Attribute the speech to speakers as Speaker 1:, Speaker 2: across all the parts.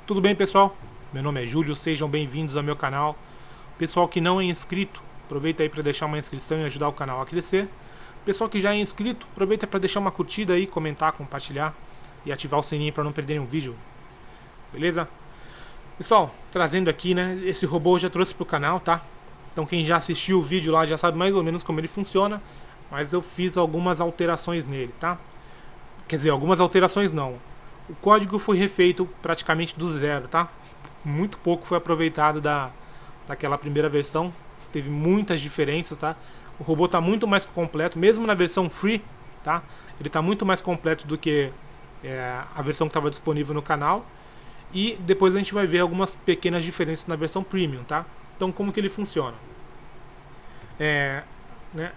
Speaker 1: Tudo bem, pessoal? Meu nome é Júlio, sejam bem-vindos ao meu canal. Pessoal que não é inscrito, aproveita aí para deixar uma inscrição e ajudar o canal a crescer. Pessoal que já é inscrito, aproveita para deixar uma curtida aí, comentar, compartilhar e ativar o sininho para não perderem um vídeo. Beleza? Pessoal, trazendo aqui, né, esse robô eu já trouxe pro canal, tá? Então quem já assistiu o vídeo lá já sabe mais ou menos como ele funciona, mas eu fiz algumas alterações nele, tá? Quer dizer, algumas alterações não. O código foi refeito praticamente do zero, tá? Muito pouco foi aproveitado daquela primeira versão. Teve muitas diferenças, tá? O robô está muito mais completo, mesmo na versão free, tá? Ele está muito mais completo do que a versão que estava disponível no canal. E depois a gente vai ver algumas pequenas diferenças na versão premium, tá? Então como que ele funciona? Né?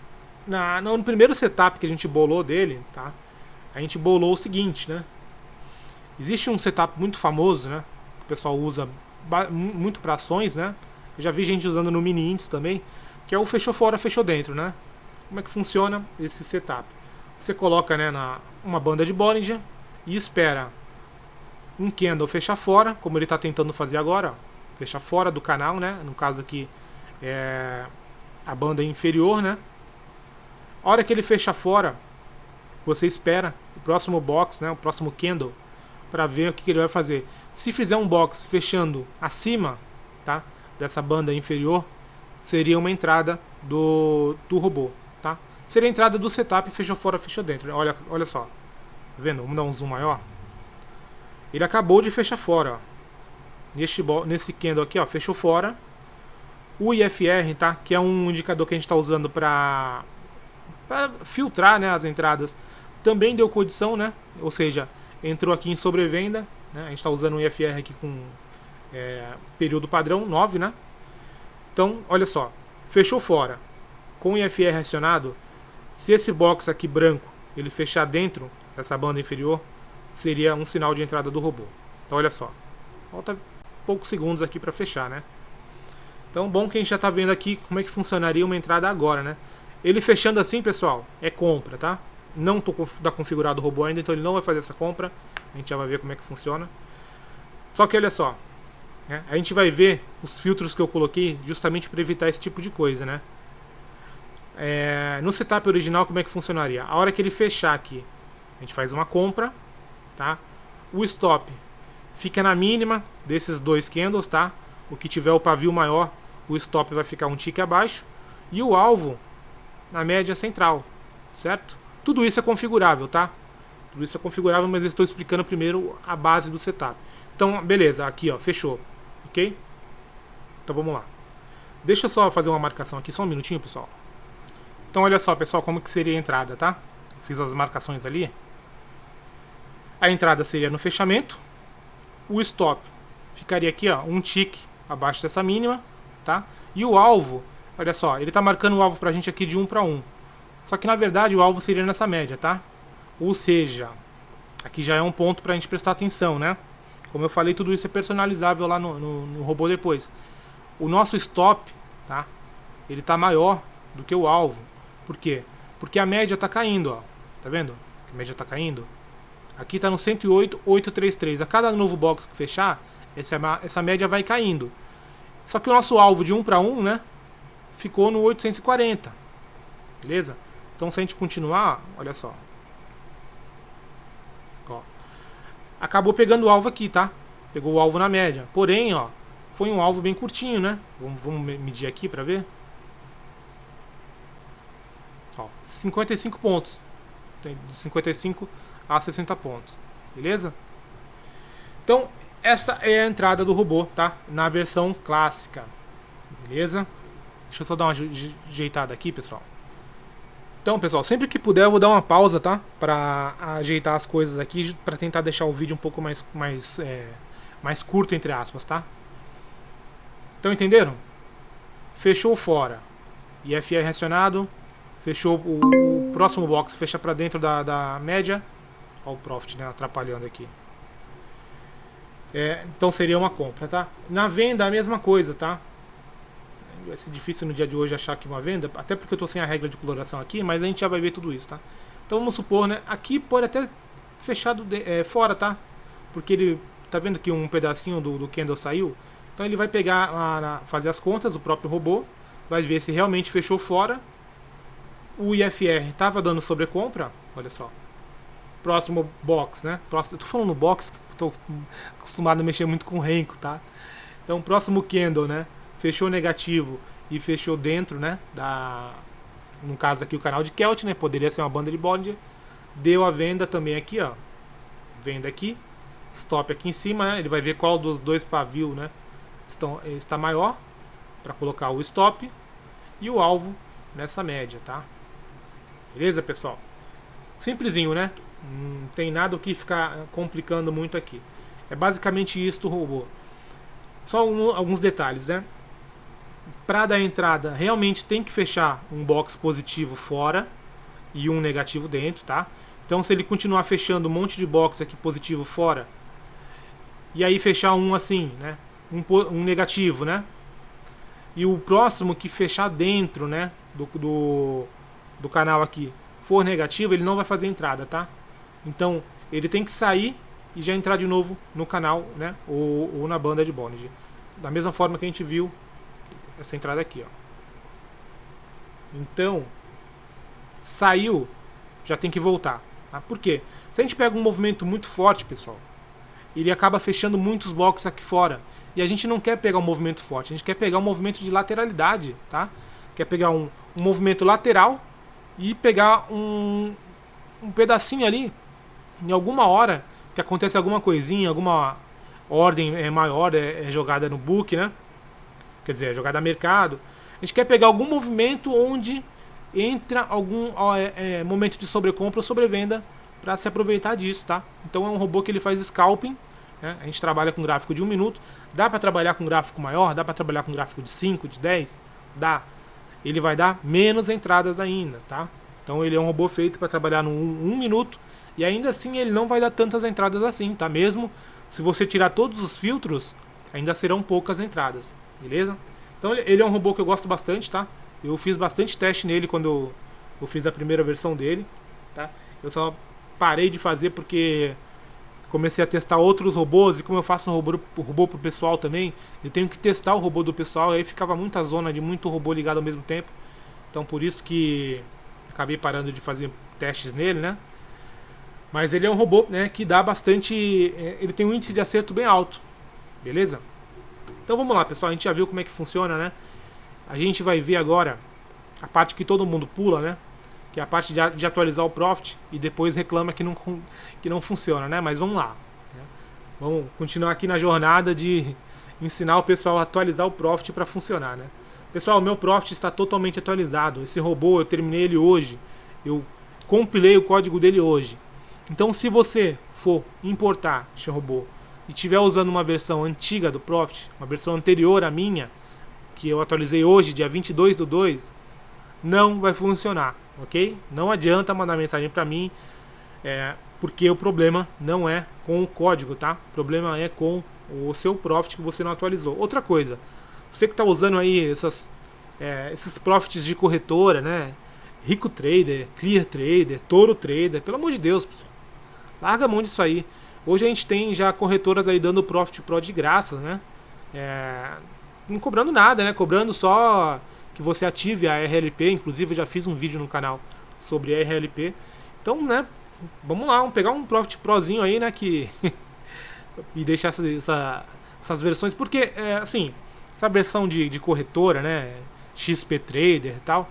Speaker 1: No primeiro setup que a gente bolou dele, tá? A gente bolou o seguinte, né? Existe um setup muito famoso, né? Que o pessoal usa muito para ações, né? Eu já vi gente usando no mini índice também, que é o fechou fora, fechou dentro, né? Como é que funciona esse setup? Você coloca, né, uma banda de Bollinger e espera um candle fechar fora, como ele está tentando fazer agora, ó, fechar fora do canal, né? No caso aqui é a banda inferior, né? A hora que ele fecha fora, você espera o próximo box, né? O próximo candle, para ver o que ele vai fazer. Se fizer um box fechando acima, tá, dessa banda inferior, seria uma entrada do robô, tá? Seria a entrada do setup, fechou fora, fechou dentro. Olha só, tá vendo? Vamos dar um zoom maior. Ele acabou de fechar fora, ó. Nesse candle aqui, ó, fechou fora. O IFR, tá, que é um indicador que a gente está usando para filtrar, né, as entradas, também deu condição, né? Ou seja, entrou aqui em sobrevenda, né? A gente está usando o IFR aqui com período padrão 9, né? Então, olha só, fechou fora com o IFR acionado. Se esse box aqui branco ele fechar dentro dessa banda inferior, seria um sinal de entrada do robô. Então, olha só, falta poucos segundos aqui para fechar, né? Então, bom que a gente já está vendo aqui como é que funcionaria uma entrada agora, né? Ele fechando assim, pessoal, é compra, tá? Não estou configurado o robô ainda, então ele não vai fazer essa compra. A gente já vai ver como é que funciona. Só que olha só, né? A gente vai ver os filtros que eu coloquei justamente para evitar esse tipo de coisa, né? No setup original, como é que funcionaria? A hora que ele fechar aqui, a gente faz uma compra, tá? O stop fica na mínima desses dois candles, tá? O que tiver o pavio maior, o stop vai ficar um tique abaixo. E o alvo na média central, certo? Tudo isso é configurável, tá? Tudo isso é configurável, mas eu estou explicando primeiro a base do setup. Então, beleza, aqui ó, fechou, ok? Então vamos lá. Deixa eu só fazer uma marcação aqui, só um minutinho, pessoal. Então olha só, pessoal, como que seria a entrada, tá? Fiz as marcações ali. A entrada seria no fechamento. O stop ficaria aqui, ó, um tique abaixo dessa mínima, tá? E o alvo, olha só, ele tá marcando o alvo pra gente aqui de 1 para 1. Só que na verdade o alvo seria nessa média, tá? Ou seja, aqui já é um ponto pra gente prestar atenção, né? Como eu falei, tudo isso é personalizável lá no robô depois. O nosso stop, tá? Ele tá maior do que o alvo. Por quê? Porque a média tá caindo, ó. Tá vendo? A média tá caindo. Aqui tá no 108,833. A cada novo box que fechar, essa média vai caindo. Só que o nosso alvo de 1 para 1, né? Ficou no 840. Beleza? Então se a gente continuar, olha só. Ó, acabou pegando o alvo aqui, tá? Pegou o alvo na média. Porém, ó, foi um alvo bem curtinho, né? Vamos medir aqui pra ver. Ó, 55 pontos. De 55 a 60 pontos. Beleza? Então, essa é a entrada do robô, tá? Na versão clássica. Beleza? Deixa eu só dar uma ajeitada aqui, pessoal. Então, pessoal, sempre que puder eu vou dar uma pausa, tá? Pra ajeitar as coisas aqui, pra tentar deixar o vídeo um pouco mais curto, entre aspas, tá? Então, entenderam? Fechou fora. IFR acionado. Fechou o próximo box, fecha pra dentro da média. Olha o profit, né? Atrapalhando aqui. Então seria uma compra, tá? Na venda a mesma coisa, tá? Vai ser difícil no dia de hoje achar aqui uma venda, até porque eu tô sem a regra de coloração aqui, mas a gente já vai ver tudo isso, tá? Então vamos supor, né? Aqui pode até fechado fora, tá? Porque ele tá vendo que um pedacinho do candle saiu? Então ele vai pegar, fazer as contas, o próprio robô, vai ver se realmente fechou fora. O IFR estava dando sobrecompra, olha só. Próximo box, né? Eu tô falando box, tô acostumado a mexer muito com Renko, tá? Então, próximo candle, né? Fechou negativo e fechou dentro, né? No caso aqui o canal de Kelt, né? Poderia ser uma banda de Bollinger. Deu a venda também aqui, ó. Venda aqui. Stop aqui em cima, né? Ele vai ver qual dos dois pavios, né? Está maior para colocar o stop e o alvo nessa média, tá? Beleza, pessoal? Simplesinho, né? Não tem nada o que ficar complicando muito aqui. É basicamente isso do robô. Só alguns detalhes, né? Para dar entrada, realmente tem que fechar um box positivo fora e um negativo dentro, tá? Então, se ele continuar fechando um monte de box aqui positivo fora e aí fechar um assim, né? Um negativo, né? E o próximo que fechar dentro, né? Do canal aqui for negativo, ele não vai fazer entrada, tá? Então, ele tem que sair e já entrar de novo no canal, né? Ou na banda de Bollinger. Da mesma forma que a gente viu essa entrada aqui, ó. Então, saiu, já tem que voltar. Tá? Por quê? Se a gente pega um movimento muito forte, pessoal, ele acaba fechando muitos blocos aqui fora. E a gente não quer pegar um movimento forte, a gente quer pegar um movimento de lateralidade, tá? Quer pegar um movimento lateral e pegar um pedacinho ali, em alguma hora, que acontece alguma coisinha, alguma ordem maior é jogada no book, né? Quer dizer, é jogada a mercado. A gente quer pegar algum movimento onde entra algum momento de sobrecompra ou sobrevenda para se aproveitar disso, tá? Então é um robô que ele faz scalping, né? A gente trabalha com gráfico de 1 minuto. Dá para trabalhar com gráfico maior? Dá para trabalhar com gráfico de 5, de 10? Dá. Ele vai dar menos entradas ainda, tá? Então ele é um robô feito para trabalhar no 1 minuto e ainda assim ele não vai dar tantas entradas assim, tá? Mesmo se você tirar todos os filtros, ainda serão poucas entradas, beleza? Então ele é um robô que eu gosto bastante, tá? Eu fiz bastante teste nele quando eu fiz a primeira versão dele, tá? Eu só parei de fazer porque comecei a testar outros robôs e como eu faço um robô pro pessoal também, eu tenho que testar o robô do pessoal e aí ficava muita zona de muito robô ligado ao mesmo tempo. Então por isso que acabei parando de fazer testes nele, né? Mas ele é um robô, né, que dá bastante... ele tem um índice de acerto bem alto, beleza? Então vamos lá, pessoal, a gente já viu como é que funciona, né? A gente vai ver agora a parte que todo mundo pula, né? Que é a parte de atualizar o Profit e depois reclama que não funciona, né? Mas vamos lá. Né? Vamos continuar aqui na jornada de ensinar o pessoal a atualizar o Profit para funcionar, né? Pessoal, o meu Profit está totalmente atualizado. Esse robô, eu terminei ele hoje. Eu compilei o código dele hoje. Então, se você for importar este robô e estiver usando uma versão antiga do Profit, uma versão anterior à minha, que eu atualizei hoje, dia 22/2, não vai funcionar, ok? Não adianta mandar mensagem para mim, porque o problema não é com o código, tá? O problema é com o seu Profit que você não atualizou. Outra coisa, você que está usando aí esses Profits de corretora, né? Rico Trader, Clear Trader, Toro Trader, pelo amor de Deus, pessoal, larga a mão disso aí. Hoje a gente tem já corretoras aí dando Profit Pro de graça, né? Não cobrando nada, né? Cobrando só que você ative a RLP. Inclusive eu já fiz um vídeo no canal sobre a RLP. Então, né? Vamos lá, vamos pegar um Profit Prozinho aí, né? E deixar essas versões. Porque, assim, essa versão de corretora, né? XP Trader e tal,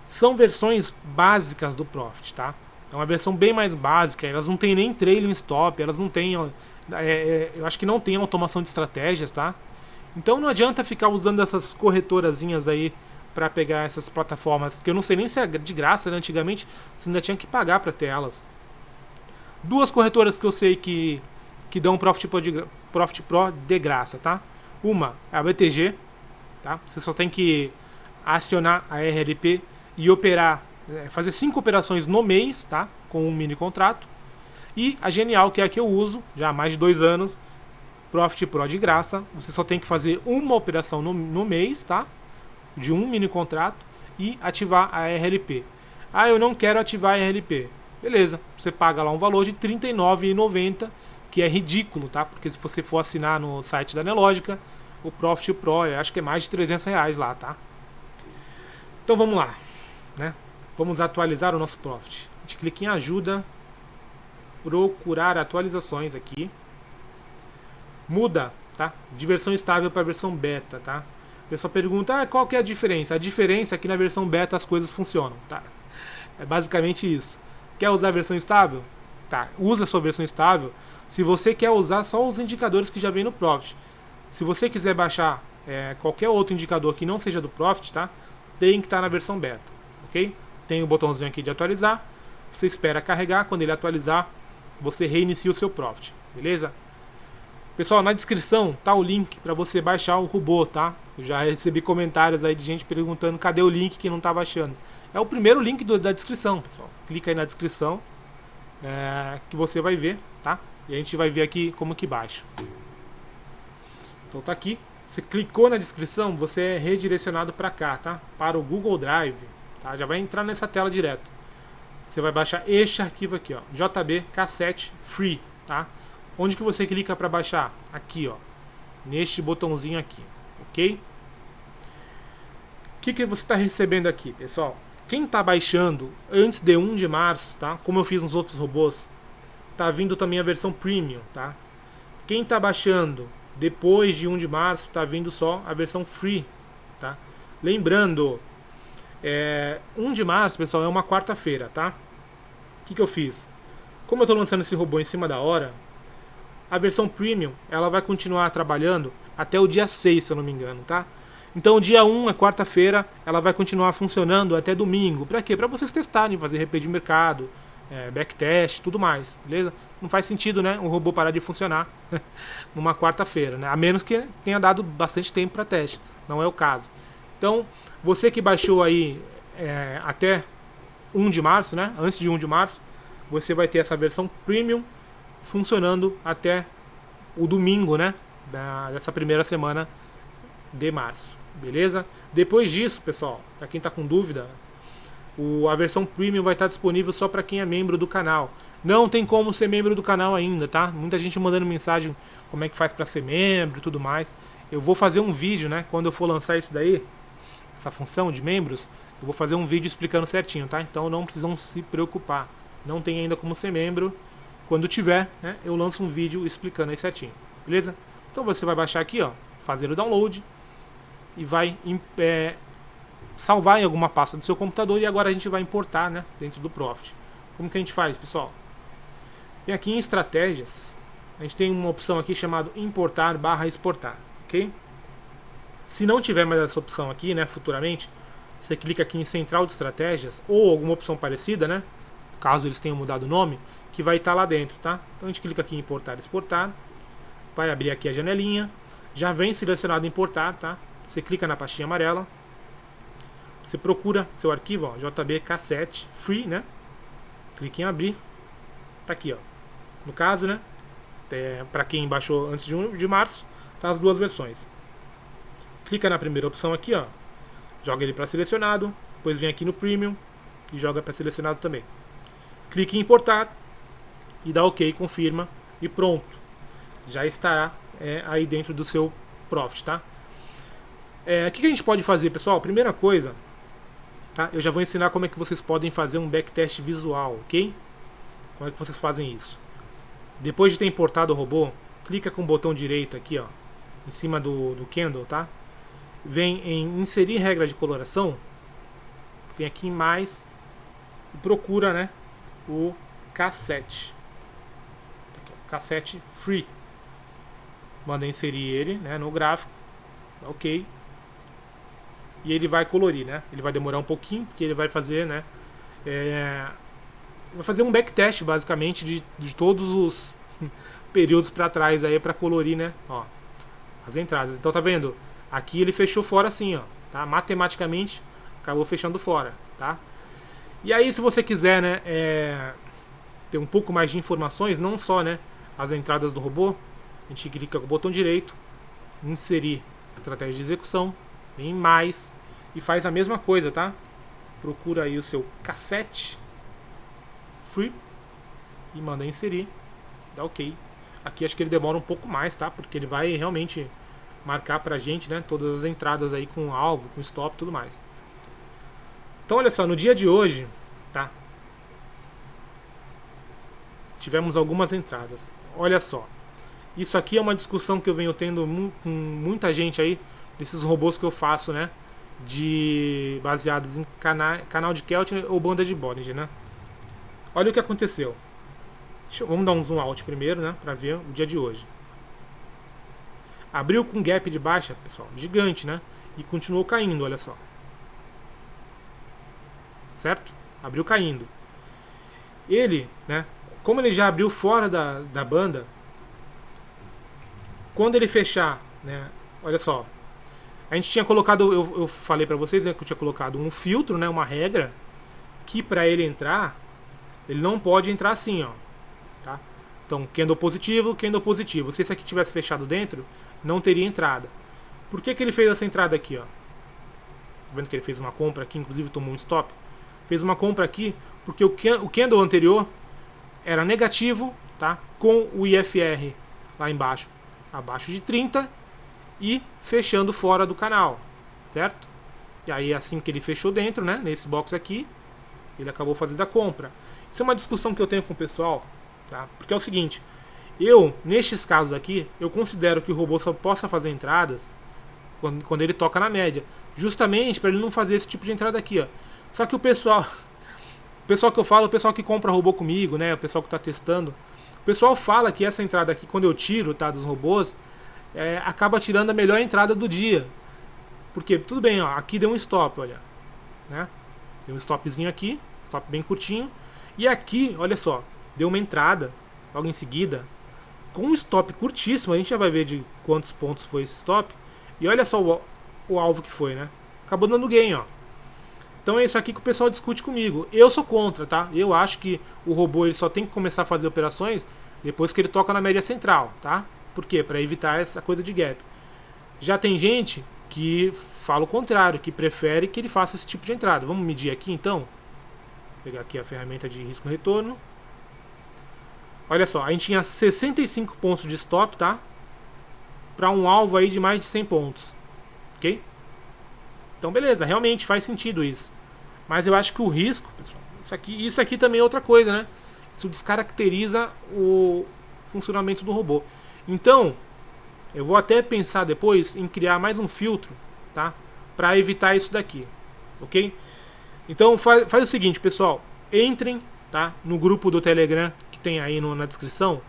Speaker 1: são versões básicas do Profit, tá? É uma versão bem mais básica. Elas não tem nem trailing stop. Elas não tem... eu acho que não tem automação de estratégias, tá? Então não adianta ficar usando essas corretorazinhas aí para pegar essas plataformas, que eu não sei nem se é de graça, né? Antigamente você ainda tinha que pagar para ter elas. Duas corretoras que eu sei que dão Profit Pro de graça, tá? Uma é a BTG, tá? Você só tem que acionar a RLP e operar, fazer 5 operações no mês, tá? Com um mini contrato. E a Genial, que é a que eu uso já há mais de 2 anos, Profit Pro de graça. Você só tem que fazer uma operação no mês, tá? De um mini contrato e ativar a RLP. Ah, eu não quero ativar a RLP. Beleza, você paga lá um valor de R$ 39,90 que é ridículo, tá? Porque se você for assinar no site da Nelogica, o Profit Pro, eu acho que é mais de R$ 300 lá, tá? Então vamos lá, né? Vamos atualizar o nosso Profit. A gente clica em ajuda, procurar atualizações aqui. Muda, tá? De versão estável para versão beta, tá? O pessoal pergunta, qual que é a diferença? A diferença é que na versão beta as coisas funcionam, tá? É basicamente isso. Quer usar a versão estável? Tá, usa a sua versão estável se você quer usar só os indicadores que já vem no Profit. Se você quiser baixar qualquer outro indicador que não seja do Profit, tá? Tem que estar na versão beta, ok? Tem o botãozinho aqui de atualizar. Você espera carregar, quando ele atualizar, você reinicia o seu Profit, beleza? Pessoal, na descrição tá o link para você baixar o robô, tá? Eu já recebi comentários aí de gente perguntando cadê o link que não tá baixando. É o primeiro link da descrição, pessoal. Clica aí na descrição que você vai ver, tá? E a gente vai ver aqui como que baixa. Então tá aqui. Você clicou na descrição, você é redirecionado para cá, tá? Para o Google Drive, tá? Já vai entrar nessa tela direto. Você vai baixar este arquivo aqui, ó, JB Cassette Free, tá? Onde que você clica para baixar? Aqui, ó, neste botãozinho aqui, ok? O que você está recebendo aqui, pessoal? Quem está baixando antes de 1 de março, tá? Como eu fiz nos outros robôs, tá vindo também a versão Premium, tá? Quem está baixando depois de 1 de março, tá vindo só a versão Free, tá? Lembrando, 1 de março, pessoal, é uma quarta-feira, tá? O que eu fiz? Como eu estou lançando esse robô em cima da hora, a versão Premium, ela vai continuar trabalhando até o dia 6, se eu não me engano, tá? Então o dia 1 é quarta-feira, ela vai continuar funcionando até domingo. Pra quê? Pra vocês testarem, fazer RP de mercado, backtest, tudo mais, beleza? Não faz sentido, né, um robô parar de funcionar numa quarta-feira, né? A menos que tenha dado bastante tempo para teste. Não é o caso. Então, você que baixou aí até 1 de março, né? Antes de 1 de março, você vai ter essa versão Premium funcionando até o domingo, né? Dessa primeira semana de março, beleza? Depois disso, pessoal, para quem está com dúvida, a versão Premium vai estar disponível só para quem é membro do canal. Não tem como ser membro do canal ainda, tá? Muita gente mandando mensagem como é que faz para ser membro e tudo mais. Eu vou fazer um vídeo, né? Quando eu for lançar isso daí, essa função de membros, eu vou fazer um vídeo explicando certinho, tá? Então não precisam se preocupar. Não tem ainda como ser membro. Quando tiver, né, eu lanço um vídeo explicando aí certinho, beleza? Então você vai baixar aqui, ó, fazer o download e vai salvar em alguma pasta do seu computador, e agora a gente vai importar, né, dentro do Profit. Como que a gente faz, pessoal? Vem aqui em estratégias, a gente tem uma opção aqui chamada importar/exportar, ok? Se não tiver mais essa opção aqui, né, futuramente, você clica aqui em central de estratégias ou alguma opção parecida, né, caso eles tenham mudado o nome, que vai estar lá dentro, tá? Então a gente clica aqui em importar, exportar, vai abrir aqui a janelinha, já vem selecionado importar, tá? Você clica na pastinha amarela, você procura seu arquivo, ó, JB Cassette Free, né? Clique em abrir, tá aqui, ó. No caso, né? Para quem baixou antes de 1 de março, tá as duas versões. Clica na primeira opção aqui, ó, joga ele para selecionado, depois vem aqui no Premium e joga para selecionado também. Clique em importar e dá OK, confirma e pronto. Já estará aí dentro do seu Profit, tá? O que a gente pode fazer, pessoal? Primeira coisa, tá? Eu já vou ensinar como é que vocês podem fazer um backtest visual, ok? Como é que vocês fazem isso? Depois de ter importado o robô, clica com o botão direito aqui, ó, em cima do Candle, tá? Vem em inserir regra de coloração, vem aqui em mais e procura, né, o cassete. Cassete Free. Manda inserir ele, né, no gráfico. Ok. E ele vai colorir, né? Ele vai demorar um pouquinho, porque ele vai fazer, né? Vai fazer um backtest, basicamente, de todos os períodos para trás aí, para colorir, né? Ó, as entradas. Então tá vendo? Aqui ele fechou fora assim, ó. Tá? Matematicamente, acabou fechando fora, tá? E aí, se você quiser, né, ter um pouco mais de informações, não só, né, as entradas do robô, a gente clica com o botão direito, inserir estratégia de execução, em mais e faz a mesma coisa, tá? Procura aí o seu cassete Free e manda inserir, dá OK. Aqui acho que ele demora um pouco mais, tá? Porque ele vai realmente marcar pra gente, né, todas as entradas aí com alvo, com stop e tudo mais. Então olha só, no dia de hoje, tá? Tivemos algumas entradas. Olha só. Isso aqui é uma discussão que eu venho tendo com muita gente aí, desses robôs que eu faço, né? Baseados em canal de Keltner ou banda de Bollinger, né? Olha o que aconteceu. Vamos dar um zoom out primeiro, né? Pra ver o dia de hoje. Abriu com gap de baixa, pessoal, gigante, né? E continuou caindo, olha só. Certo? Abriu caindo. Ele, né? Como ele já abriu fora da banda, quando ele fechar, né? Olha só. A gente tinha colocado, eu falei pra vocês, né, que eu tinha colocado um filtro, né? Uma regra que pra ele entrar, ele não pode entrar assim, ó. Tá? Então, candle positivo. Se esse aqui tivesse fechado dentro, não teria entrada. Por que ele fez essa entrada aqui, ó? Tá vendo que ele fez uma compra aqui, inclusive tomou um stop? Fez uma compra aqui porque o candle anterior era negativo, tá? Com o IFR lá embaixo, abaixo de 30 e fechando fora do canal, certo? E aí assim que ele fechou dentro, né, nesse box aqui, ele acabou fazendo a compra. Isso é uma discussão que eu tenho com o pessoal, tá? Porque é o seguinte, nestes casos aqui, eu considero que o robô só possa fazer entradas quando ele toca na média, justamente para ele não fazer esse tipo de entrada aqui, ó. Só que o pessoal que eu falo, o pessoal que compra robô comigo, né, o pessoal que está testando, o pessoal fala que essa entrada aqui, quando eu tiro, tá, dos robôs, acaba tirando a melhor entrada do dia. Porque, tudo bem, ó, aqui deu um stop, olha, né, deu um stopzinho aqui, stop bem curtinho, e aqui, olha só, deu uma entrada, logo em seguida, com um stop curtíssimo, a gente já vai ver de quantos pontos foi esse stop, e olha só o alvo que foi, né, acabou dando gain, ó. Então é isso aqui que o pessoal discute comigo. Eu sou contra, tá? Eu acho que o robô ele só tem que começar a fazer operações depois que ele toca na média central, tá? Por quê? Para evitar essa coisa de gap. Já tem gente que fala o contrário, que prefere que ele faça esse tipo de entrada. Vamos medir aqui então. Vou pegar aqui a ferramenta de risco-retorno. Olha só, a gente tinha 65 pontos de stop, tá? Para um alvo aí de mais de 100 pontos. Ok? Então beleza, realmente faz sentido isso. Mas eu acho que o risco, pessoal, isso aqui também é outra coisa, né? Isso descaracteriza o funcionamento do robô. Então, eu vou até pensar depois em criar mais um filtro, tá? Para evitar isso daqui, ok? Então faz o seguinte, pessoal, entrem, tá, no grupo do Telegram que tem aí na descrição.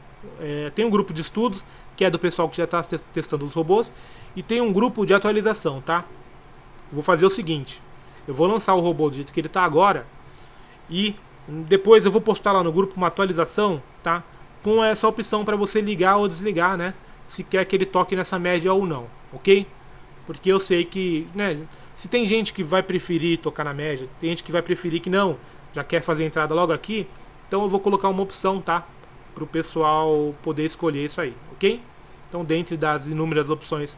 Speaker 1: Tem um grupo de estudos que é do pessoal que já está testando os robôs e tem um grupo de atualização, tá? Eu vou fazer o seguinte, eu vou lançar o robô do jeito que ele está agora e depois eu vou postar lá no grupo uma atualização, tá? Com essa opção para você ligar ou desligar, né? Se quer que ele toque nessa média ou não, ok? Porque eu sei que, né? Se tem gente que vai preferir tocar na média, tem gente que vai preferir que não, já quer fazer a entrada logo aqui, então eu vou colocar uma opção, tá? Para o pessoal poder escolher isso aí, ok? Então, dentre das inúmeras opções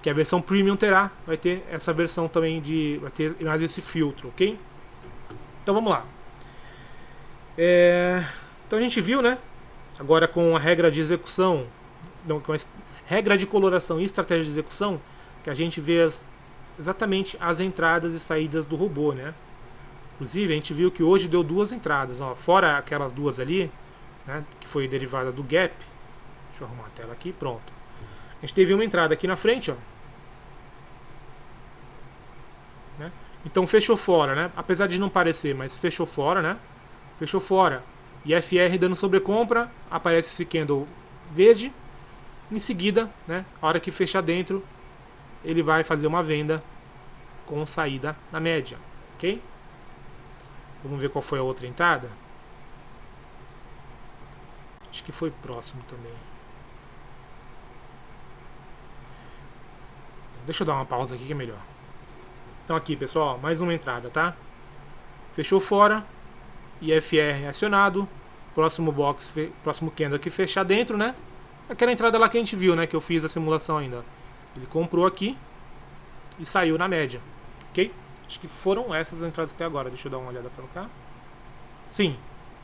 Speaker 1: que a versão Premium terá, vai ter essa versão também vai ter mais esse filtro, ok? Então vamos lá. Então a gente viu, né? Agora com a regra de execução, não, com a regra de coloração e estratégia de execução, que a gente vê exatamente as entradas e saídas do robô, né? Inclusive a gente viu que hoje deu duas entradas, ó, fora aquelas duas ali, né? Que foi derivada do gap. Deixa eu arrumar a tela aqui, pronto. A gente teve uma entrada aqui na frente, ó. Né? Então fechou fora, né? Apesar de não parecer, mas fechou fora, né? Fechou fora. IFR dando sobrecompra, aparece esse candle verde. Em seguida, né? A hora que fechar dentro, ele vai fazer uma venda com saída na média, ok? Vamos ver qual foi a outra entrada. Acho que foi próximo também. Deixa eu dar uma pausa aqui que é melhor. Então aqui, pessoal, mais uma entrada, tá? Fechou fora, IFR acionado, próximo box, próximo candle aqui fechar dentro, né? Aquela entrada lá que a gente viu, né? Que eu fiz a simulação ainda. Ele comprou aqui e saiu na média, ok? Acho que foram essas entradas até agora. Deixa eu dar uma olhada pra cá. Sim,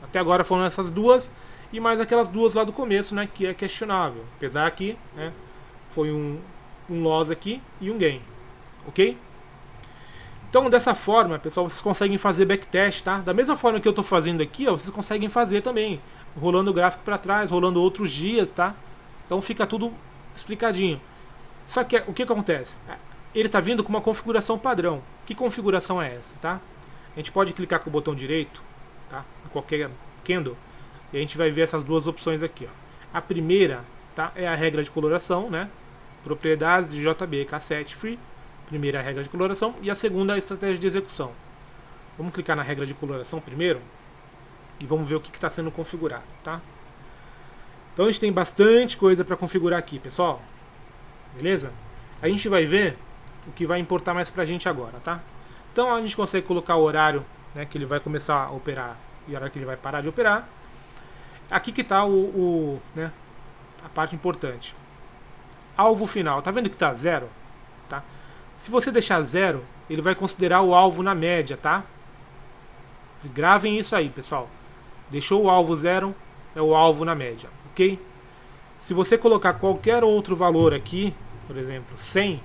Speaker 1: Até agora foram essas duas e mais aquelas duas lá do começo, né, que é questionável. Apesar que, né, foi um loss aqui e um gain, ok? Então dessa forma, pessoal, vocês conseguem fazer backtest, tá? Da mesma forma que eu estou fazendo aqui, ó, vocês conseguem fazer também, rolando o gráfico para trás, rolando outros dias, tá? Então fica tudo explicadinho. Só que o que acontece? Ele está vindo com uma configuração padrão. Que configuração é essa, tá? A gente pode clicar com o botão direito, tá? Em qualquer candle, e a gente vai ver essas duas opções aqui, ó. A primeira, tá, é a regra de coloração, né? Propriedades de JB K7 Free. Primeira é a regra de coloração e a segunda é a estratégia de execução. Vamos clicar na regra de coloração primeiro e vamos ver o que está sendo configurado, tá? Então a gente tem bastante coisa para configurar aqui, pessoal. Beleza? A gente vai ver o que vai importar mais pra gente agora, tá? Então a gente consegue colocar o horário, né, que ele vai começar a operar e o horário que ele vai parar de operar. Aqui que está né, a parte importante. Alvo final, tá vendo que está 0? Tá? Se você deixar 0, ele vai considerar o alvo na média, tá? Gravem isso aí, pessoal. Deixou o alvo 0, é o alvo na média, ok? Se você colocar qualquer outro valor aqui, por exemplo, 100,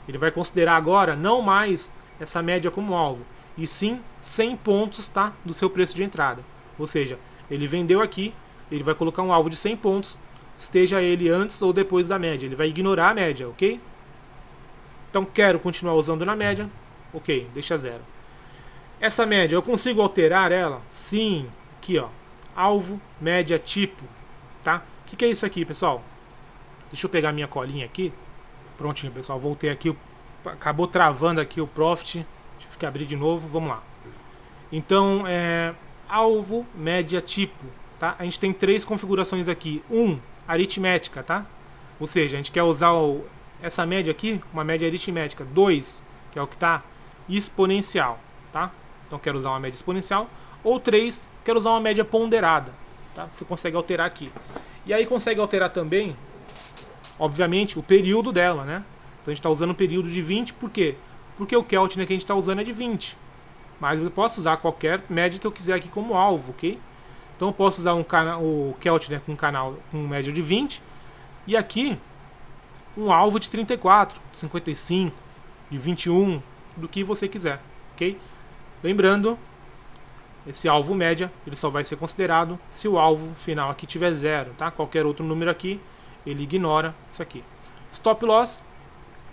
Speaker 1: ele vai considerar agora não mais essa média como alvo, e sim 100 pontos, tá, do seu preço de entrada. Ou seja, ele vendeu aqui, ele vai colocar um alvo de 100 pontos, esteja ele antes ou depois da média. Ele vai ignorar a média, ok? Então quero continuar usando na média, ok, deixa 0. Essa média, eu consigo alterar ela? Sim, aqui ó, alvo, média, tipo, tá? O que é isso aqui, pessoal? Deixa eu pegar minha colinha aqui. Prontinho, pessoal, voltei aqui, acabou travando aqui o Profit. Deixa eu abrir de novo, vamos lá. Então, alvo, média, tipo, tá? A gente tem 3 configurações aqui. Aritmética, tá? Ou seja, a gente quer usar essa média aqui, uma média aritmética. 2, que é o que está exponencial, tá? Então, quero usar uma média exponencial. Ou 3, quero usar uma média ponderada, tá? Você consegue alterar aqui. E aí consegue alterar também, obviamente, o período dela, né? Então a gente está usando um período de 20, por quê? Porque o Keltner que a gente está usando é de 20. Mas eu posso usar qualquer média que eu quiser aqui como alvo, ok? Então eu posso usar o Keltner com canal com média de 20. E aqui, um alvo de 34, 55, de 21, do que você quiser, ok? Lembrando, esse alvo média, ele só vai ser considerado se o alvo final aqui tiver 0, tá? Qualquer outro número aqui, ele ignora isso aqui. Stop loss,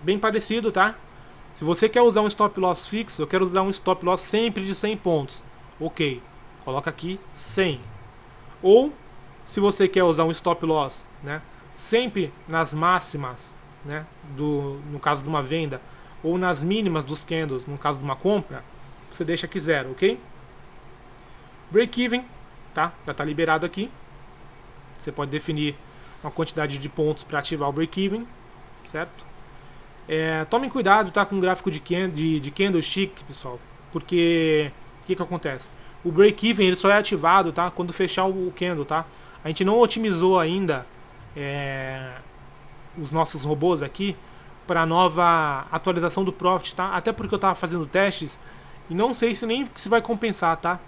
Speaker 1: bem parecido, tá? Se você quer usar um stop loss fixo, eu quero usar um stop loss sempre de 100 pontos. Ok, coloca aqui 100. Ou, se você quer usar um stop loss, né, sempre nas máximas, né, no caso de uma venda, ou nas mínimas dos candles, no caso de uma compra, você deixa aqui 0, ok? Break-even, tá? Já está liberado aqui. Você pode definir uma quantidade de pontos para ativar o break-even, certo? Tomem cuidado, tá, com o gráfico de candlestick, pessoal, porque o que acontece? O break-even ele só é ativado, tá, quando fechar o candle, tá? A gente não otimizou ainda os nossos robôs aqui para a nova atualização do Profit, tá? Até porque eu estava fazendo testes e não sei se vai compensar, tá?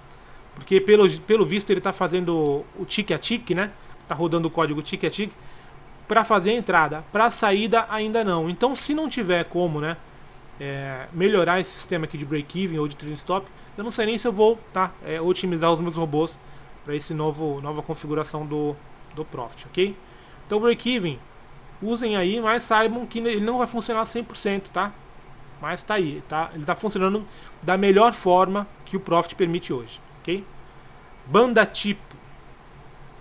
Speaker 1: Porque pelo visto ele está fazendo o tick a tick, né? Tá rodando o código tick a tick para fazer a entrada, para a saída ainda não. Então, se não tiver como, né, melhorar esse sistema aqui de break-even ou de trailing stop, eu não sei nem se eu vou, tá, otimizar os meus robôs para esse nova configuração do Profit, ok? Então, break-even, usem aí, mas saibam que ele não vai funcionar 100%, tá? Mas tá aí, tá? Ele está funcionando da melhor forma que o Profit permite hoje, ok? Banda tipo.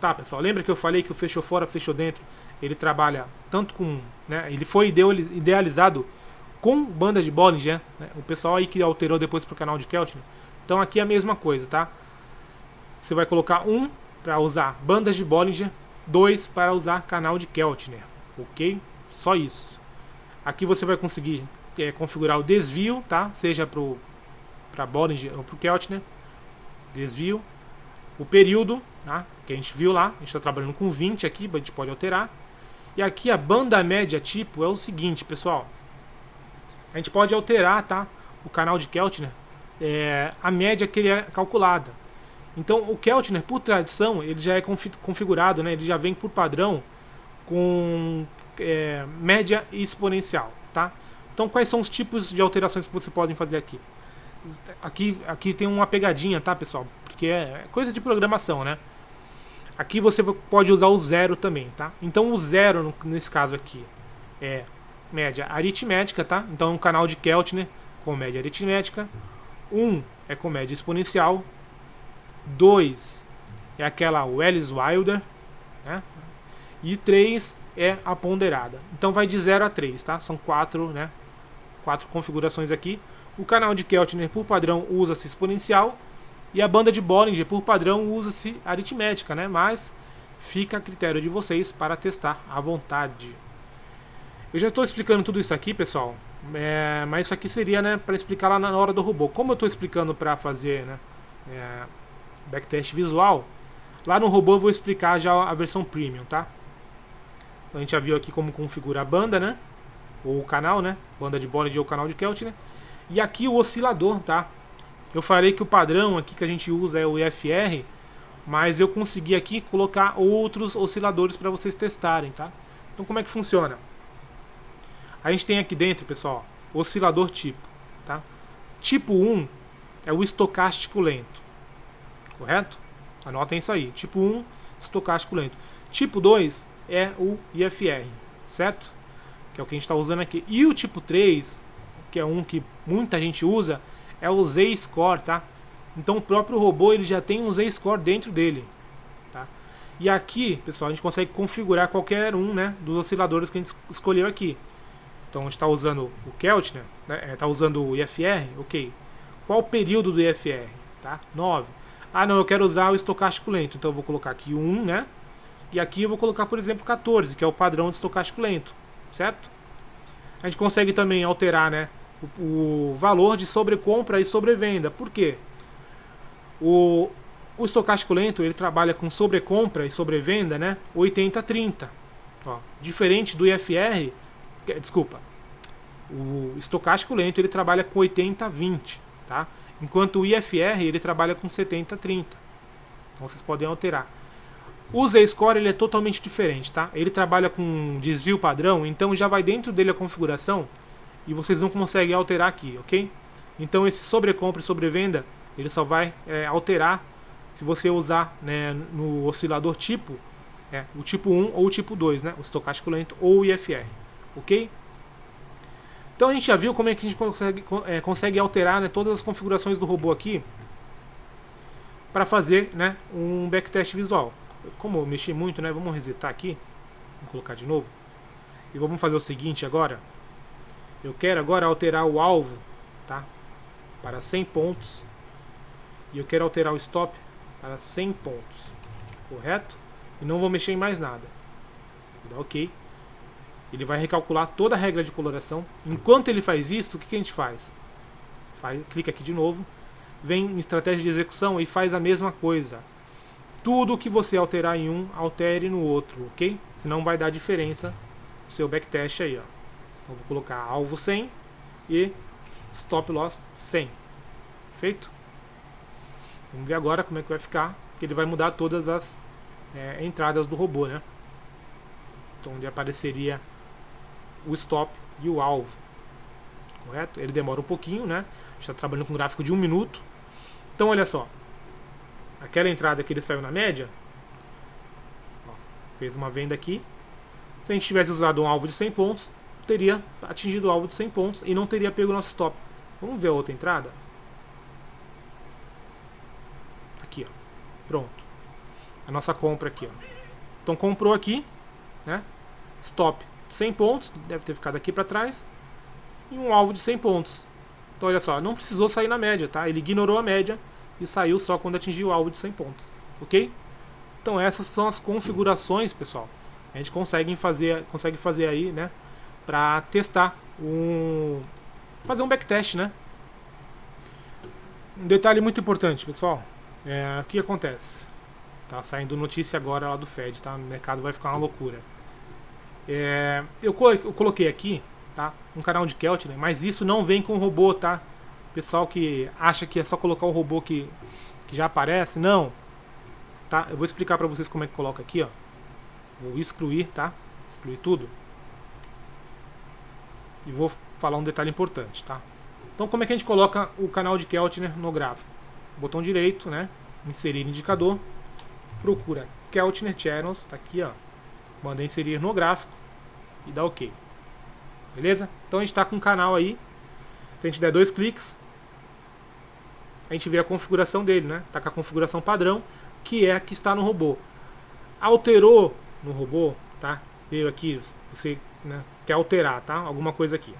Speaker 1: Tá, pessoal, lembra que eu falei que o fechou fora, fechou dentro? Ele trabalha tanto com, né, ele foi idealizado com banda de Bollinger, né? O pessoal aí que alterou depois para o canal de Keltner. Então aqui é a mesma coisa, tá? Você vai colocar 1 para usar bandas de Bollinger, 2 para usar canal de Keltner, ok? Só isso. Aqui você vai conseguir configurar o desvio, tá? Seja para Bollinger ou para o Keltner, desvio, o período, tá? Que a gente viu lá, a gente está trabalhando com 20 aqui, a gente pode alterar. E aqui a banda média tipo é o seguinte, pessoal. A gente pode alterar, tá, o canal de Keltner, a média que ele é calculada. Então o Keltner, por tradição, ele já é configurado, né? Ele já vem por padrão com média e exponencial, tá? Então quais são os tipos de alterações que você pode fazer aqui? Aqui tem uma pegadinha, tá, pessoal? Porque é coisa de programação, né? Aqui você pode usar o zero também, tá? Então o zero, nesse caso aqui, é média aritmética, tá? Então é um canal de Keltner com média aritmética. 1 é com média exponencial. 2 é aquela Welles-Wilder, né? E 3 é a ponderada. Então vai de 0 a 3, tá? São 4, né? 4 configurações aqui. O canal de Keltner, por padrão, usa-se exponencial. E a banda de Bollinger, por padrão, usa-se aritmética, né? Mas fica a critério de vocês para testar à vontade. Eu já estou explicando tudo isso aqui, pessoal. Mas isso aqui seria, né, para explicar lá na hora do robô. Como eu estou explicando para fazer, né, backtest visual, lá no robô eu vou explicar já a versão premium, tá? Então a gente já viu aqui como configura a banda, né? Ou o canal, né? Banda de Bollinger ou canal de Keltner. E aqui o oscilador, tá? Eu falei que o padrão aqui que a gente usa é o IFR, mas eu consegui aqui colocar outros osciladores para vocês testarem, tá? Então como é que funciona? A gente tem aqui dentro, pessoal, oscilador tipo, tá? Tipo 1 é o estocástico lento, correto? Anotem isso aí, tipo 1, estocástico lento. Tipo 2 é o IFR, certo? Que é o que a gente está usando aqui. E o tipo 3, que é um que muita gente usa, é o Z-Score, tá? Então o próprio robô ele já tem um Z-Score dentro dele, tá? E aqui, pessoal, a gente consegue configurar qualquer um, né, dos osciladores que a gente escolheu aqui. Então a gente está usando o Keltner, né, está usando o IFR, ok. Qual o período do IFR? Tá? 9. Ah, não, eu quero usar o estocástico lento, então eu vou colocar aqui 1, né? E aqui eu vou colocar, por exemplo, 14, que é o padrão de estocástico lento, certo? A gente consegue também alterar, né, o valor de sobrecompra e sobrevenda. Por quê? O estocástico lento ele trabalha com sobrecompra e sobrevenda, né, 80-30. Ó, diferente do IFR, desculpa, o estocástico lento ele trabalha com 80-20, tá? Enquanto o IFR ele trabalha com 70-30. Então vocês podem alterar. O Z-Score ele é totalmente diferente, tá? Ele trabalha com desvio padrão, então já vai dentro dele a configuração e vocês não conseguem alterar aqui, ok? Então esse sobrecompra e sobrevenda ele só vai alterar se você usar, né, no oscilador tipo, o tipo 1 ou o tipo 2, né? O estocástico lento ou o IFR, ok? Então a gente já viu como é que a gente consegue alterar, né, todas as configurações do robô aqui para fazer, né, um backtest visual. Como eu mexi muito, né, vamos resetar aqui, vou colocar de novo e vamos fazer o seguinte agora. Eu quero agora alterar o alvo, tá, para 100 pontos e eu quero alterar o stop para 100 pontos, correto? E não vou mexer em mais nada. Vou dar OK. Ele vai recalcular toda a regra de coloração. Enquanto ele faz isso, o que a gente faz? Clica aqui de novo, vem em estratégia de execução e faz a mesma coisa. Tudo que você alterar em um, altere no outro, ok? Senão vai dar diferença no seu backtest aí, ó. Então vou colocar alvo 100 e stop loss 100. Feito? Vamos ver agora como é que vai ficar. Ele vai mudar todas as entradas do robô, né? Então onde apareceria o stop e o alvo, correto? Ele demora um pouquinho, né? Está trabalhando com um gráfico de 1 minuto. Então olha só, aquela entrada que ele saiu na média, ó, fez uma venda aqui. Se a gente tivesse usado um alvo de 100 pontos, teria atingido o alvo de 100 pontos e não teria pego o nosso stop. Vamos ver a outra entrada? Aqui, ó. Pronto. A nossa compra aqui, ó. Então comprou aqui, né? Stop 100 pontos, deve ter ficado aqui para trás, e um alvo de 100 pontos. Então olha só, não precisou sair na média, tá? Ele ignorou a média e saiu só quando atingiu o alvo de 100 pontos, ok? Então essas são as configurações, pessoal. A gente consegue fazer aí, né, para testar fazer um backtest, né? Um detalhe muito importante, pessoal, o que acontece? Tá saindo notícia agora lá do Fed, tá? O mercado vai ficar uma loucura. Eu coloquei aqui, tá, um canal de Keltner, mas isso não vem com o robô, tá? Pessoal que acha que é só colocar o robô que que já aparece, não, tá? Eu vou explicar para vocês como é que coloca aqui, ó. Vou excluir, tá? Excluir tudo. E vou falar um detalhe importante, tá? Então, como é que a gente coloca o canal de Keltner no gráfico? Botão direito, né? Inserir indicador. Procura Keltner Channels, tá aqui, ó. Manda inserir no gráfico e dá OK. Beleza? Então a gente está com um canal aí. Se a gente der 2 cliques, a gente vê a configuração dele, né? Tá com a configuração padrão, que é a que está no robô. Alterou no robô, tá? Veio aqui, você, né, quer alterar, tá? Alguma coisa aqui.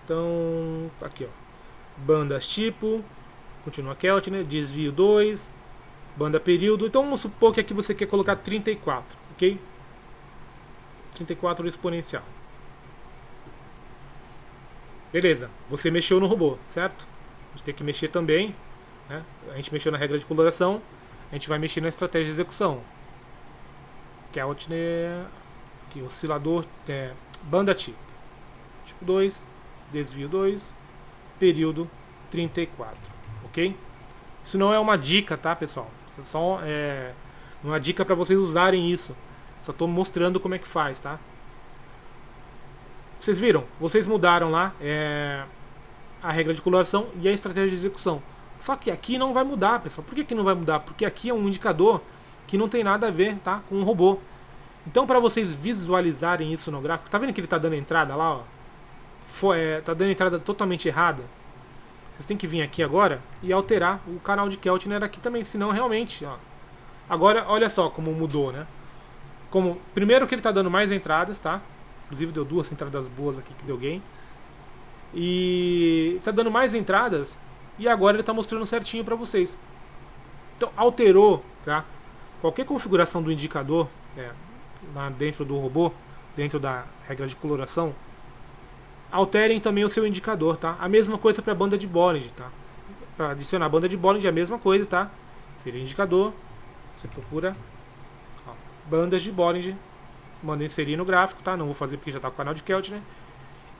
Speaker 1: Então, aqui, ó. Bandas tipo, continua Keltner, desvio 2, banda período. Então vamos supor que aqui você quer colocar 34, ok? 34 exponencial. Beleza, você mexeu no robô, certo? A gente tem que mexer também, né? A gente mexeu na regra de coloração, a gente vai mexer na estratégia de execução. Keltner, aqui, oscilador, banda tipo. Tipo 2, desvio 2, período 34, ok? Isso não é uma dica, tá, pessoal? Isso é só uma dica para vocês usarem isso. Só estou mostrando como é que faz, tá? Vocês viram? Vocês mudaram lá a regra de coloração e a estratégia de execução. Só que aqui não vai mudar, pessoal. Por que não vai mudar? Porque aqui é um indicador que não tem nada a ver, tá, com o robô. Então, para vocês visualizarem isso no gráfico, tá vendo que ele tá dando entrada lá, ó? Tá dando entrada totalmente errada. Vocês têm que vir aqui agora e alterar o canal de Keltner aqui também, senão realmente, ó. Agora, olha só como mudou, né? Primeiro que ele tá dando mais entradas, tá? Inclusive deu 2 entradas boas aqui que deu gain. E tá dando mais entradas e agora ele tá mostrando certinho para vocês. Então, alterou, tá? Qualquer configuração do indicador lá dentro do robô, dentro da regra de coloração, alterem também o seu indicador, tá? A mesma coisa para a banda de Bollinger, tá? Para adicionar a banda de Bollinger é a mesma coisa, tá? Seria indicador, você procura, ó, bandas de Bollinger, manda inserir no gráfico, tá? Não vou fazer porque já está com o canal de Keltner,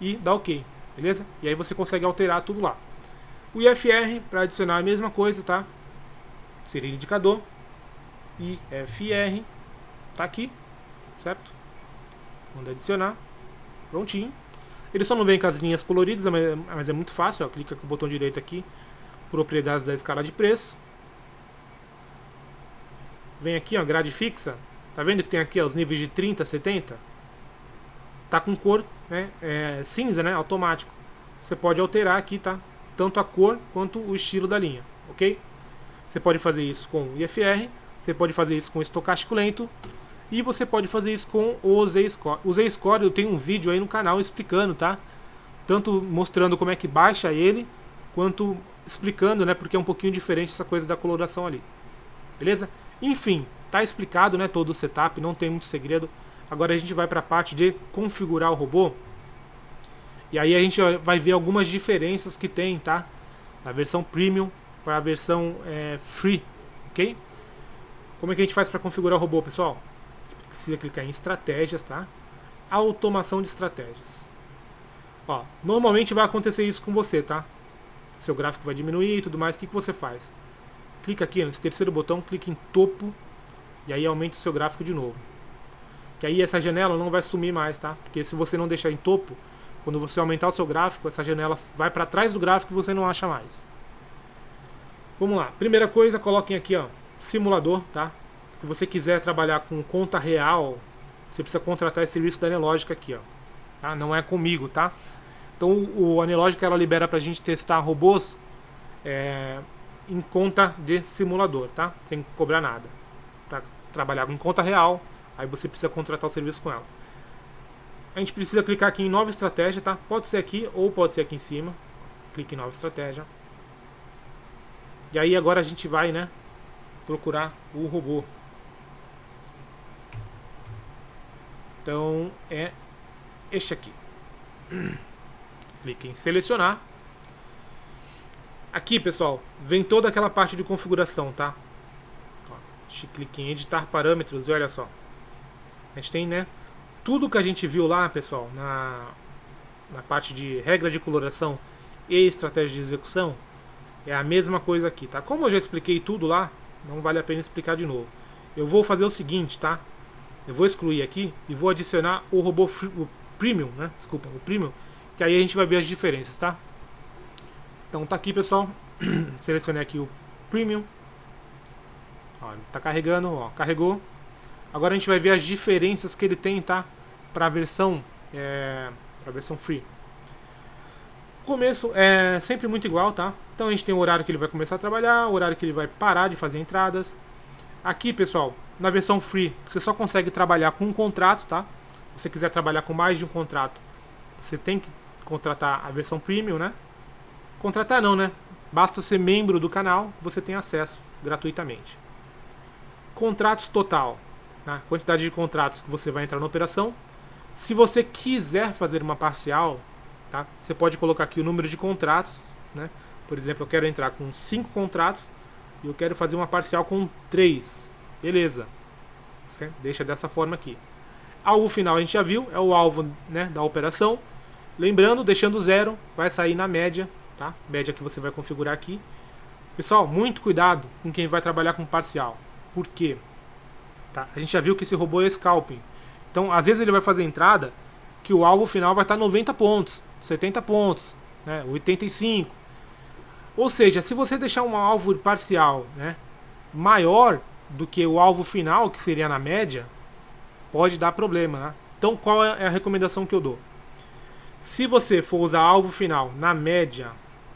Speaker 1: e dá OK, beleza? E aí você consegue alterar tudo lá. O IFR, para adicionar a mesma coisa, tá? Seria indicador, IFR, tá aqui, certo? Manda adicionar, prontinho. Ele só não vem com as linhas coloridas, mas é muito fácil, ó. Clica com o botão direito aqui, propriedades da escala de preço. Vem aqui, ó, grade fixa. Tá vendo que tem aqui, ó, os níveis de 30, 70? Tá com cor, né, cinza, né, automático. Você pode alterar aqui, tá? Tanto a cor quanto o estilo da linha, ok? Você pode fazer isso com o IFR, você pode fazer isso com o estocástico lento, e você pode fazer isso com o Z-Score. O Z-Score eu tenho um vídeo aí no canal explicando, tá? Tanto mostrando como é que baixa ele, quanto explicando, né? Porque é um pouquinho diferente essa coisa da coloração ali. Beleza? Enfim, tá explicado, né? Todo o setup, não tem muito segredo. Agora a gente vai para a parte de configurar o robô. E aí a gente vai ver algumas diferenças que tem, tá? Da versão Premium para a versão Free, ok? Como é que a gente faz para configurar o robô, pessoal? Precisa clicar em estratégias, tá? Automação de estratégias. Ó, normalmente vai acontecer isso com você, tá? Seu gráfico vai diminuir e tudo mais. O que você faz? Clica aqui nesse terceiro botão, clica em topo e aí aumenta o seu gráfico de novo. Que aí essa janela não vai sumir mais, tá? Porque se você não deixar em topo, quando você aumentar o seu gráfico, essa janela vai para trás do gráfico e você não acha mais. Vamos lá. Primeira coisa, coloquem aqui, ó, simulador, tá? Se você quiser trabalhar com conta real, você precisa contratar esse serviço da Anelógica aqui, ó. Tá? Não é comigo, tá? Então o Anelógica ela libera pra gente testar robôs em conta de simulador, tá? Sem cobrar nada. Para trabalhar com conta real, aí você precisa contratar o serviço com ela. A gente precisa clicar aqui em nova estratégia, tá? Pode ser aqui ou pode ser aqui em cima. Clique em nova estratégia. E aí agora a gente vai, né, procurar o robô. Então é este aqui. Clique em selecionar. Aqui, pessoal, vem toda aquela parte de configuração, tá? Ó, a gente clica em editar parâmetros e olha só. A gente tem, né, tudo que a gente viu lá, pessoal, na parte de regra de coloração e estratégia de execução. É a mesma coisa aqui, tá? Como eu já expliquei tudo lá, não vale a pena explicar de novo. Eu vou fazer o seguinte, tá? Eu vou excluir aqui e vou adicionar o robô o Premium, né? Desculpa, o Premium, que aí a gente vai ver as diferenças, tá? Então tá aqui, pessoal. Selecionei aqui o Premium. Ó, ele tá carregando, ó, carregou. Agora a gente vai ver as diferenças que ele tem, tá? Para a versão Free. O começo é sempre muito igual, tá? Então a gente tem o horário que ele vai começar a trabalhar, o horário que ele vai parar de fazer entradas. Aqui, pessoal, na versão Free, você só consegue trabalhar com um contrato, tá? Se você quiser trabalhar com mais de um contrato, você tem que contratar a versão Premium, né? Contratar não, né? Basta ser membro do canal, você tem acesso gratuitamente. Contratos total, né? Quantidade de contratos que você vai entrar na operação. Se você quiser fazer uma parcial, tá? Você pode colocar aqui o número de contratos, né? Por exemplo, eu quero entrar com 5 contratos e eu quero fazer uma parcial com 3. Beleza. Você deixa dessa forma aqui. Alvo final a gente já viu, é o alvo, né, da operação. Lembrando, deixando 0, vai sair na média, tá? Média que você vai configurar aqui. Pessoal, muito cuidado com quem vai trabalhar com parcial. Por quê? Tá? A gente já viu que esse robô é scalping. Então, às vezes ele vai fazer entrada que o alvo final vai estar 90 pontos, 70 pontos, né, 85. Ou seja, se você deixar um alvo parcial, né, maior do que o alvo final, que seria na média, pode dar problema, né? Então, qual é a recomendação que eu dou? Se você for usar alvo final na média,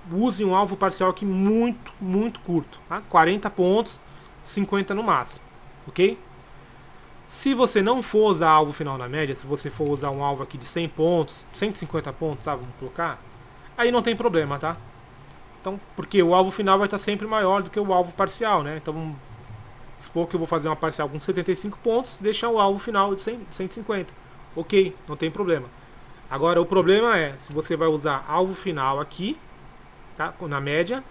Speaker 1: use um alvo parcial aqui muito, muito curto, tá? 40 pontos, 50 no máximo, ok? Se você não for usar alvo final na média, se você for usar um alvo aqui de 100 pontos, 150 pontos, tá? Vamos colocar, aí não tem problema, tá? Então, porque o alvo final vai estar sempre maior do que o alvo parcial, né? Então, vamos supor que eu vou fazer uma parcial com 75 pontos, deixar o alvo final de 150. Ok, não tem problema. Agora, o problema é se você vai usar alvo final aqui, tá? Na média,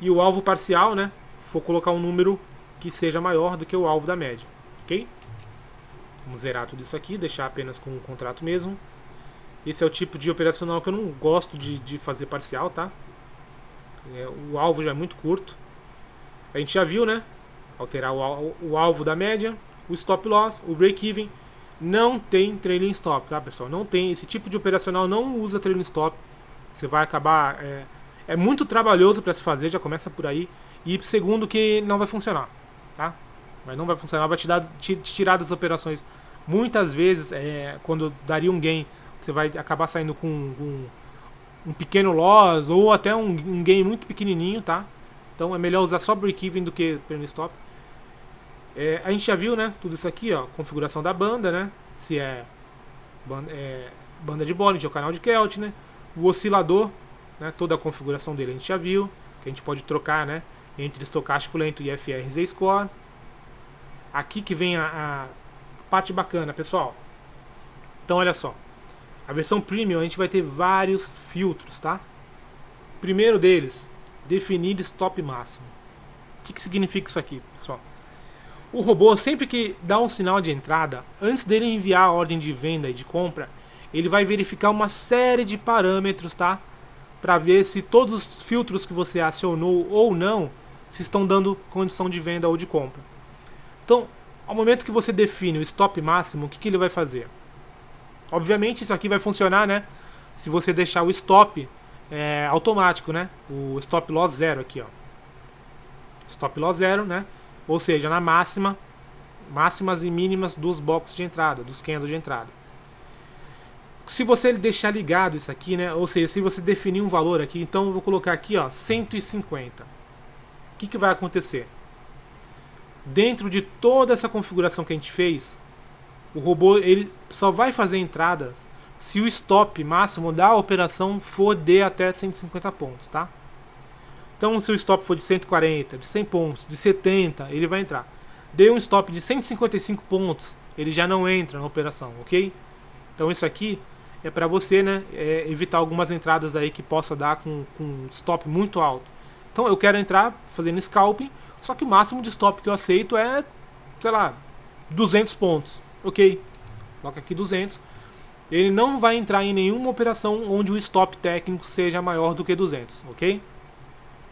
Speaker 1: e o alvo parcial, né? For colocar um número que seja maior do que o alvo da média, ok? Vamos zerar tudo isso aqui, deixar apenas com o contrato mesmo. Esse é o tipo de operacional que eu não gosto de fazer parcial, tá? O alvo já é muito curto. A gente já viu, né? Alterar o alvo da média, o stop loss, o break-even. Não tem trailing stop, tá, pessoal? Não tem. Esse tipo de operacional não usa trailing stop. Você vai acabar... É muito trabalhoso para se fazer, já começa por aí. E segundo que não vai funcionar, tá? Mas não vai funcionar, vai te tirar das operações. Muitas vezes, quando daria um gain, você vai acabar saindo com um pequeno loss ou até um gain muito pequenininho, tá? Então é melhor usar só break-even do que trailing stop. A gente já viu, né? Tudo isso aqui, ó. Configuração da banda, né? Se banda de Bollinger, o canal de Keltner, né? O oscilador, né? Toda a configuração dele a gente já viu. Que a gente pode trocar, né? Entre estocástico lento e FRZ Score. Aqui que vem a parte bacana, pessoal. Então, olha só. A versão Premium a gente vai ter vários filtros, tá? Primeiro deles, definir stop máximo. O que significa isso aqui, pessoal? O robô, sempre que dá um sinal de entrada, antes dele enviar a ordem de venda e de compra, ele vai verificar uma série de parâmetros, tá? Para ver se todos os filtros que você acionou ou não, se estão dando condição de venda ou de compra. Então, ao momento que você define o stop máximo, o que ele vai fazer? Obviamente isso aqui vai funcionar, né? Se você deixar o stop automático, né? O stop loss 0 aqui, ó. Stop loss 0, né? Ou seja, na máximas e mínimas dos boxes de entrada, dos candles de entrada. Se você deixar ligado isso aqui, né? Ou seja, se você definir um valor aqui, então eu vou colocar aqui, ó, 150. O que vai acontecer? Dentro de toda essa configuração que a gente fez, o robô ele só vai fazer entradas se o stop máximo da operação for de até 150 pontos, tá? Então, se o stop for de 140, de 100 pontos, de 70, ele vai entrar. Deu um stop de 155 pontos, ele já não entra na operação, ok? Então, isso aqui é para você, né, evitar algumas entradas aí que possa dar com stop muito alto. Então, eu quero entrar fazendo scalping, só que o máximo de stop que eu aceito é, sei lá, 200 pontos, ok? Coloca aqui 200. Ele não vai entrar em nenhuma operação onde o stop técnico seja maior do que 200, ok?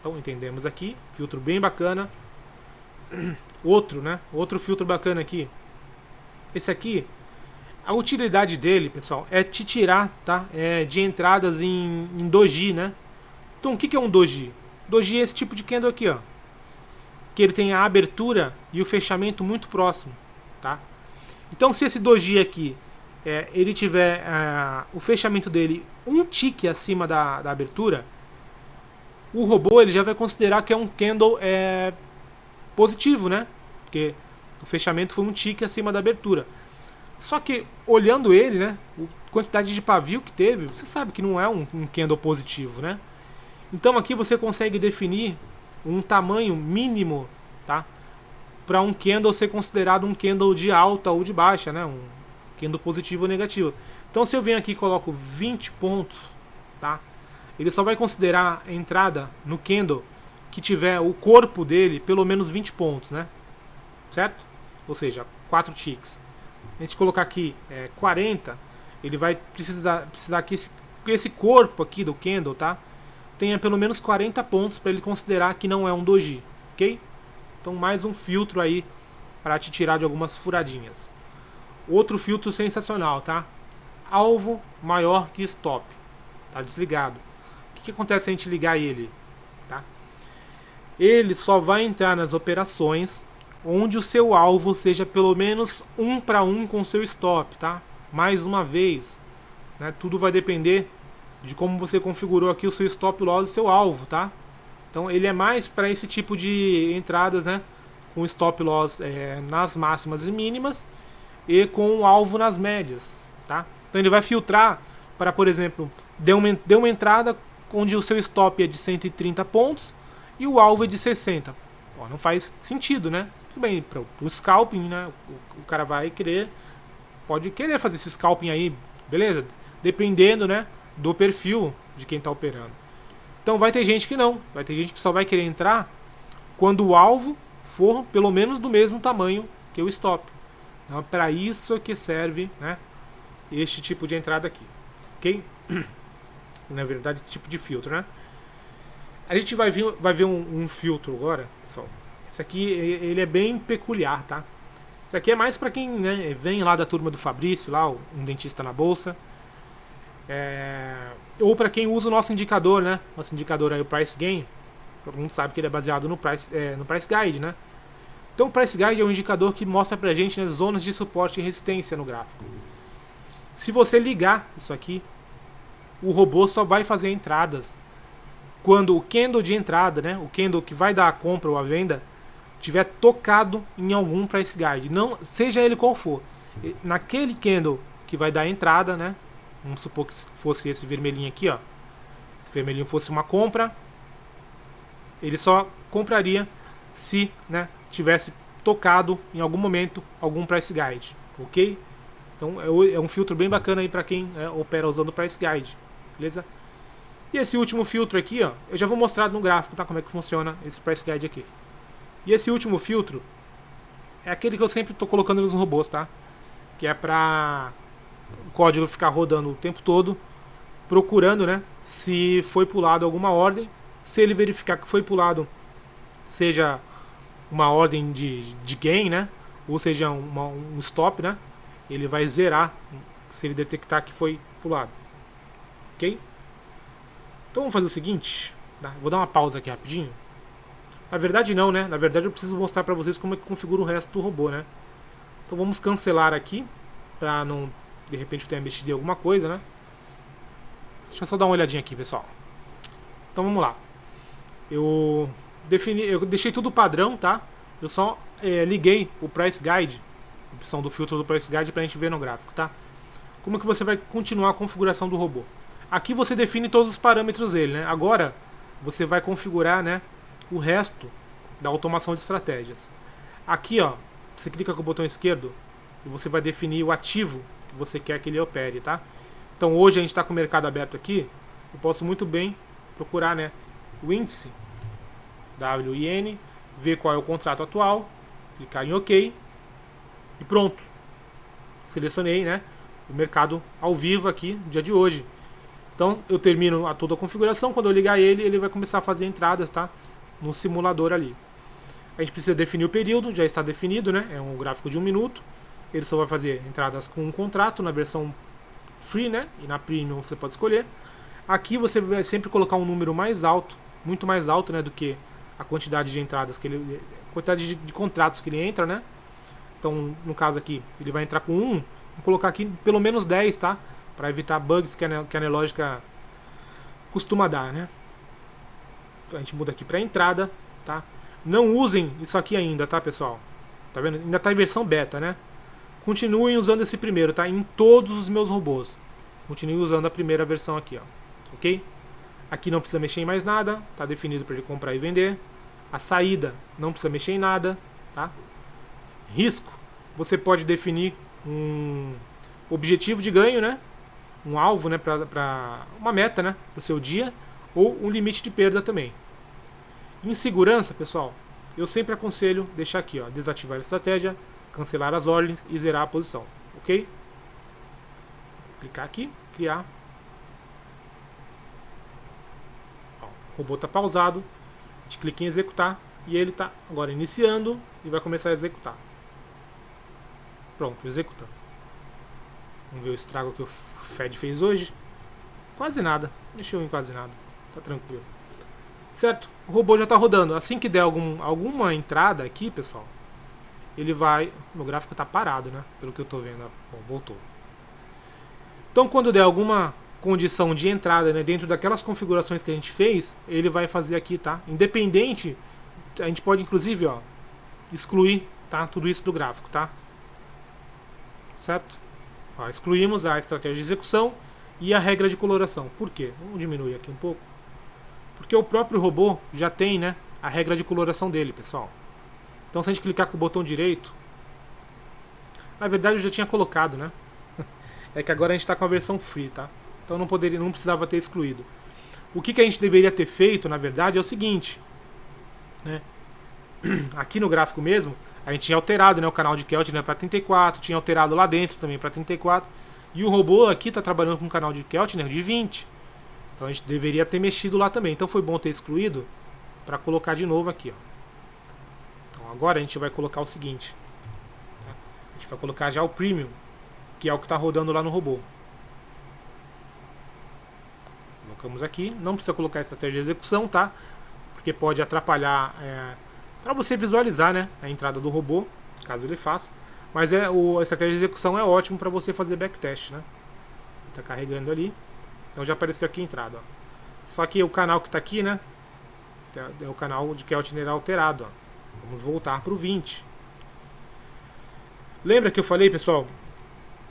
Speaker 1: Então entendemos aqui, filtro bem bacana. Outro, né? Outro filtro bacana aqui. Esse aqui, a utilidade dele, pessoal, é te tirar, tá? De entradas em doji, né? Então o que é um doji? Doji é esse tipo de candle aqui, ó, que ele tem a abertura e o fechamento muito próximo, tá? Então se esse doji aqui ele tiver o fechamento dele um tique acima da abertura, o robô ele já vai considerar que é um candle positivo, né? Porque o fechamento foi um tique acima da abertura. Só que olhando ele, né, a quantidade de pavio que teve, você sabe que não é um candle positivo, né? Então aqui você consegue definir um tamanho mínimo, tá? Para um candle ser considerado um candle de alta ou de baixa, né? Um candle positivo ou negativo. Então se eu venho aqui e coloco 20 pontos, tá? Ele só vai considerar a entrada no candle que tiver o corpo dele pelo menos 20 pontos, né? Certo? Ou seja, 4 ticks. A gente colocar aqui 40, ele vai precisar que esse corpo aqui do candle, tá, tenha pelo menos 40 pontos para ele considerar que não é um doji, ok? Então mais um filtro aí para te tirar de algumas furadinhas. Outro filtro sensacional, tá? Alvo maior que stop. Tá desligado. O que acontece se a gente ligar ele? Tá? Ele só vai entrar nas operações onde o seu alvo seja pelo menos 1 para 1 com o seu stop, tá? Mais uma vez, né, tudo vai depender de como você configurou aqui o seu stop loss do seu alvo, tá? Então ele é mais para esse tipo de entradas, né, com stop loss nas máximas e mínimas e com o alvo nas médias, tá? Então ele vai filtrar para, por exemplo, deu uma entrada onde o seu stop é de 130 pontos e o alvo é de 60. Pô, não faz sentido, né? Tudo bem, para o scalping, né? O cara vai pode querer fazer esse scalping aí, beleza? Dependendo, né, do perfil de quem está operando. Então vai ter gente que não, vai ter gente que só vai querer entrar quando o alvo for pelo menos do mesmo tamanho que o stop. Então é para isso que serve, né, este tipo de entrada aqui, ok? Na verdade, esse tipo de filtro, né? A gente vai ver um filtro agora, pessoal. Esse aqui ele é bem peculiar, tá? Isso aqui é mais para quem, né, vem lá da turma do Fabrício, lá, um dentista na bolsa. Ou para quem usa o nosso indicador, né? Nosso indicador aí, o Price Gain. Todo mundo sabe que ele é baseado no Price Guide, né? Então o Price Guide é um indicador que mostra pra gente as zonas de suporte e resistência no gráfico. Se você ligar isso aqui, o robô só vai fazer entradas quando o candle de entrada, né, o candle que vai dar a compra ou a venda, tiver tocado em algum price guide, não seja ele qual for. Naquele candle que vai dar a entrada, né, vamos supor que fosse esse vermelhinho aqui, ó, se o vermelhinho fosse uma compra, ele só compraria se, né, tivesse tocado em algum momento algum price guide, ok? Então é um filtro bem bacana aí para quem opera usando o price guide, beleza? E esse último filtro aqui, ó, eu já vou mostrar no gráfico, tá, como é que funciona esse price guide aqui. E esse último filtro é aquele que eu sempre estou colocando nos robôs, tá? Que é para o código ficar rodando o tempo todo, procurando, né, se foi pulado alguma ordem. Se ele verificar que foi pulado, seja uma ordem de gain, né, ou seja um stop, né, ele vai zerar se ele detectar que foi pulado, ok? Então vamos fazer o seguinte, tá? Vou dar uma pausa aqui rapidinho. Na verdade não, né? Na verdade eu preciso mostrar pra vocês como é que configura o resto do robô, né? Então vamos cancelar aqui, pra não, de repente, eu tenha mexido em alguma coisa, né? Deixa eu só dar uma olhadinha aqui, pessoal. Então vamos lá. Eu deixei tudo padrão, tá? Eu só liguei o Price Guide, a opção do filtro do Price Guide, pra gente ver no gráfico, tá? Como que você vai continuar a configuração do robô? Aqui você define todos os parâmetros dele, né? Agora você vai configurar, né, o resto da automação de estratégias. Aqui, ó, você clica com o botão esquerdo e você vai definir o ativo que você quer que ele opere, tá? Então hoje a gente está com o mercado aberto aqui, eu posso muito bem procurar, né, o índice WIN, ver qual é o contrato atual, clicar em OK e pronto. Selecionei, né, o mercado ao vivo aqui, no dia de hoje. Então eu termino toda a configuração, quando eu ligar ele vai começar a fazer entradas, tá? No simulador ali. A gente precisa definir o período, já está definido, né? É um gráfico de 1 minuto. Ele só vai fazer entradas com um contrato na versão free, né? E na premium você pode escolher. Aqui você vai sempre colocar um número mais alto, muito mais alto, né, do que a quantidade de entradas que ele, a quantidade de contratos que ele entra, né? Então, no caso aqui, ele vai entrar com 1, vou colocar aqui pelo menos 10, tá? Para evitar bugs que a Nelogica costuma dar, né? Então, a gente muda aqui para entrada, tá? Não usem isso aqui ainda, tá, pessoal? Tá vendo? Ainda tá em versão beta, né? Continuem usando esse primeiro, tá? Em todos os meus robôs. Continuem usando a primeira versão aqui, ó. Ok? Aqui não precisa mexer em mais nada, tá definido para ele comprar e vender. A saída não precisa mexer em nada, tá? Risco, você pode definir um objetivo de ganho, né? Um alvo, né? Para uma meta, né? Para o seu dia, ou um limite de perda também. Em segurança, pessoal, eu sempre aconselho deixar aqui, ó, desativar a estratégia, cancelar as ordens e zerar a posição, ok? Clicar aqui, criar. Ó, o robô está pausado, a gente clica em executar e ele está agora iniciando e vai começar a executar. Pronto, executando. Vamos ver o estrago que o Fed fez hoje. Quase nada, mexeu em quase nada, tá tranquilo. Certo? O robô já está rodando. Assim que der alguma entrada aqui, pessoal, ele vai... Meu gráfico está parado, né? Pelo que eu estou vendo. Bom, voltou. Então, quando der alguma condição de entrada, né, dentro daquelas configurações que a gente fez, ele vai fazer aqui, tá? Independente, a gente pode, inclusive, ó, excluir, tá? Tudo isso do gráfico, tá? Certo? Ó, excluímos a estratégia de execução e a regra de coloração. Por quê? Vamos diminuir aqui um pouco. Porque o próprio robô já tem, né, a regra de coloração dele, pessoal. Então se a gente clicar com o botão direito... Na verdade eu já tinha colocado, né? É que agora a gente está com a versão free, tá? Então não precisava ter excluído. O que a gente deveria ter feito, na verdade, é o seguinte. Né? Aqui no gráfico mesmo, a gente tinha alterado, né, o canal de Keltner, né, para 34, tinha alterado lá dentro também para 34. E o robô aqui está trabalhando com um canal de Keltner de 20. Então a gente deveria ter mexido lá também. Então foi bom ter excluído para colocar de novo aqui, ó. Então agora a gente vai colocar o seguinte. Tá? A gente vai colocar já o Premium, que é o que está rodando lá no robô. Colocamos aqui. Não precisa colocar a estratégia de execução, tá? Porque pode atrapalhar para você visualizar, né, a entrada do robô, caso ele faça. Mas a estratégia de execução é ótimo para você fazer backtest, né? Está carregando ali. Então já apareceu aqui a entrada, ó. Só que o canal que está aqui, né? É o canal de Keltner alterado, ó. Vamos voltar para o 20. Lembra que eu falei, pessoal,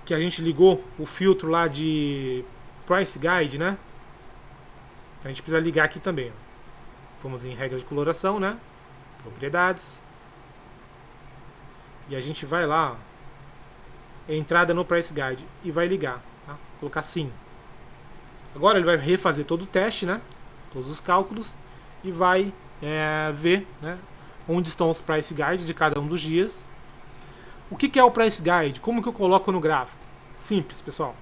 Speaker 1: que a gente ligou o filtro lá de Price Guide, né? A gente precisa ligar aqui também, ó. Vamos em regra de coloração, né? Propriedades. E a gente vai lá, ó, entrada no Price Guide e vai ligar, tá? Colocar sim. Agora ele vai refazer todo o teste, né? Todos os cálculos e vai ver, né, onde estão os Price Guides de cada um dos dias. O que é o Price Guide? Como que eu coloco no gráfico? Simples, pessoal.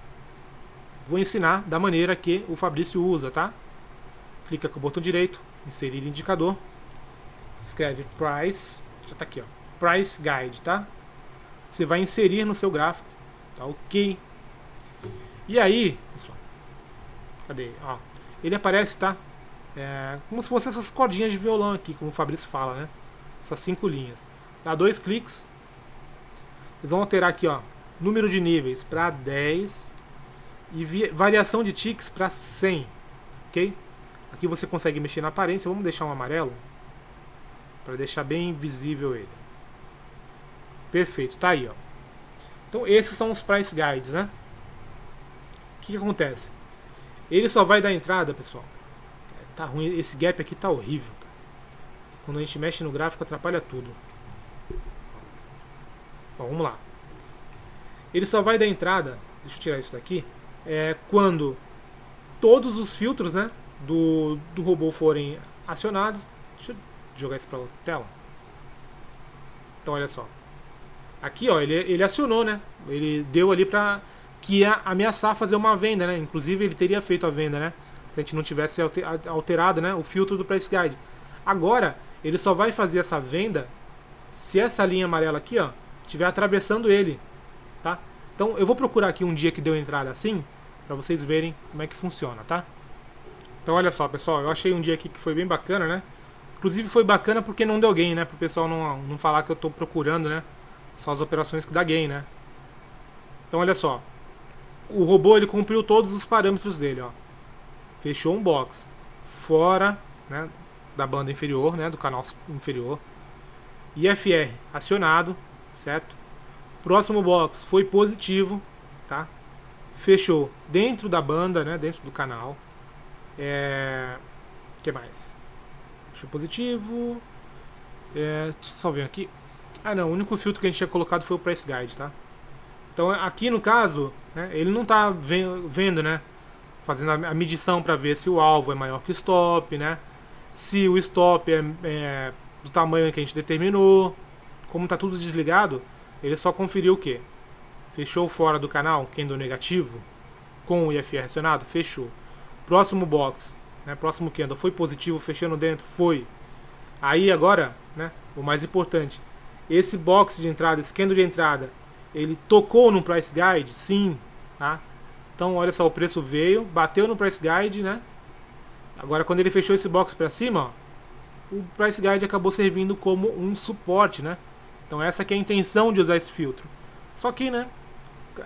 Speaker 1: Vou ensinar da maneira que o Fabrício usa, tá? Clica com o botão direito, inserir indicador, escreve Price, já tá aqui, ó, Price Guide, tá? Você vai inserir no seu gráfico, tá ok? E aí, pessoal, cadê? Ó, ele aparece, tá? Como se fossem essas cordinhas de violão aqui, como o Fabrício fala, né? Essas 5 linhas. Dá 2 cliques. Eles vão alterar aqui, ó, número de níveis para 10 e variação de ticks para 100, ok? Aqui você consegue mexer na aparência. Vamos deixar um amarelo para deixar bem visível ele. Perfeito, tá aí, ó. Então esses são os Price Guides, né? O que acontece? Ele só vai dar entrada, pessoal. Tá ruim, esse gap aqui tá horrível. Quando a gente mexe no gráfico atrapalha tudo. Bom, vamos lá. Ele só vai dar entrada, deixa eu tirar isso daqui, quando todos os filtros, né, do robô forem acionados. Deixa eu jogar isso para outra tela. Então olha só. Aqui, ó, ele acionou, né? Ele deu ali para que ia ameaçar fazer uma venda, né? Inclusive ele teria feito a venda, né? Se a gente não tivesse alterado, né, o filtro do Price Guide. Agora, ele só vai fazer essa venda se essa linha amarela aqui, ó, estiver atravessando ele, tá? Então eu vou procurar aqui um dia que deu entrada assim, para vocês verem como é que funciona, tá? Então olha só, pessoal, eu achei um dia aqui que foi bem bacana, né? Inclusive foi bacana porque não deu gain, né? Para o pessoal não falar que eu estou procurando, né? Só as operações que dá gain, né? Então olha só, o robô ele cumpriu todos os parâmetros dele, ó. Fechou um box fora, né, da banda inferior, né, do canal inferior. IFR acionado, certo? Próximo box foi positivo, tá? Fechou dentro da banda, né, dentro do canal. Que mais? Fechou positivo. Só ver aqui. Ah, não, o único filtro que a gente tinha colocado foi o Price Guide, tá? Então aqui no caso, né, ele não está vendo, né, fazendo a medição para ver se o alvo é maior que o stop, né? Se o stop é do tamanho que a gente determinou. Como está tudo desligado, ele só conferiu o que? Fechou fora do canal, candle negativo, com o IFR acionado? Fechou. Próximo box, né, próximo candle, foi positivo, fechando dentro? Foi. Aí agora, né, o mais importante, esse box de entrada, esse candle de entrada, ele tocou no Price Guide? Sim, tá? Então olha só, o preço veio, bateu no Price Guide, né? Agora quando ele fechou esse box para cima, ó, o Price Guide acabou servindo como um suporte, né? Então essa que é a intenção de usar esse filtro. Só que, né,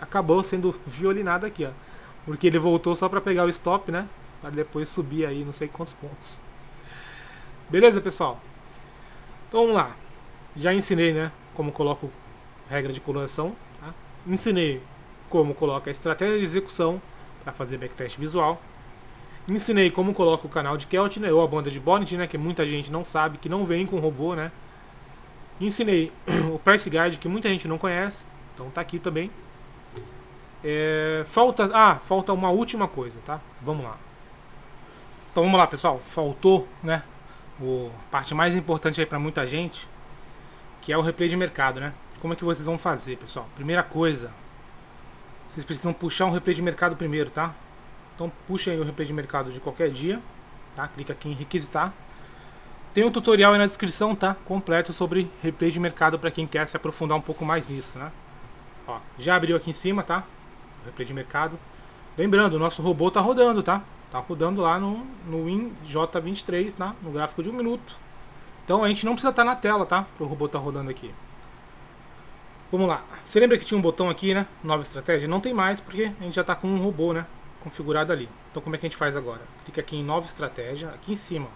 Speaker 1: acabou sendo violinado aqui, ó, porque ele voltou só para pegar o stop, né? Para depois subir aí não sei quantos pontos. Beleza, pessoal? Então vamos lá. Já ensinei, né, como coloco regra de coloração, tá? Ensinei como coloca a estratégia de execução para fazer backtest visual. Ensinei como coloca o canal de Keltner, ou a banda de Bollinger, né, que muita gente não sabe, que não vem com robô, né. Ensinei o Price Guide, que muita gente não conhece, então tá aqui também. Falta uma última coisa, tá? Vamos lá. Então vamos lá, pessoal. Faltou, né, a parte mais importante aí para muita gente, que é o replay de mercado, né. Como é que vocês vão fazer, pessoal? Primeira coisa, vocês precisam puxar um replay de mercado primeiro, tá? Então puxa aí o replay de mercado de qualquer dia, tá? Clica aqui em requisitar. Tem um tutorial aí na descrição, tá? Completo sobre replay de mercado para quem quer se aprofundar um pouco mais nisso, né? Ó, já abriu aqui em cima, tá? O replay de mercado. Lembrando, o nosso robô tá rodando, tá? Tá rodando lá no WinJ23, tá? No gráfico de 1 minuto. Então a gente não precisa estar na tela, tá? Para o robô tá rodando aqui. Vamos lá. Você lembra que tinha um botão aqui, né? Nova estratégia? Não tem mais porque a gente já está com um robô, né, configurado ali. Então como é que a gente faz agora? Clica aqui em nova estratégia, aqui em cima.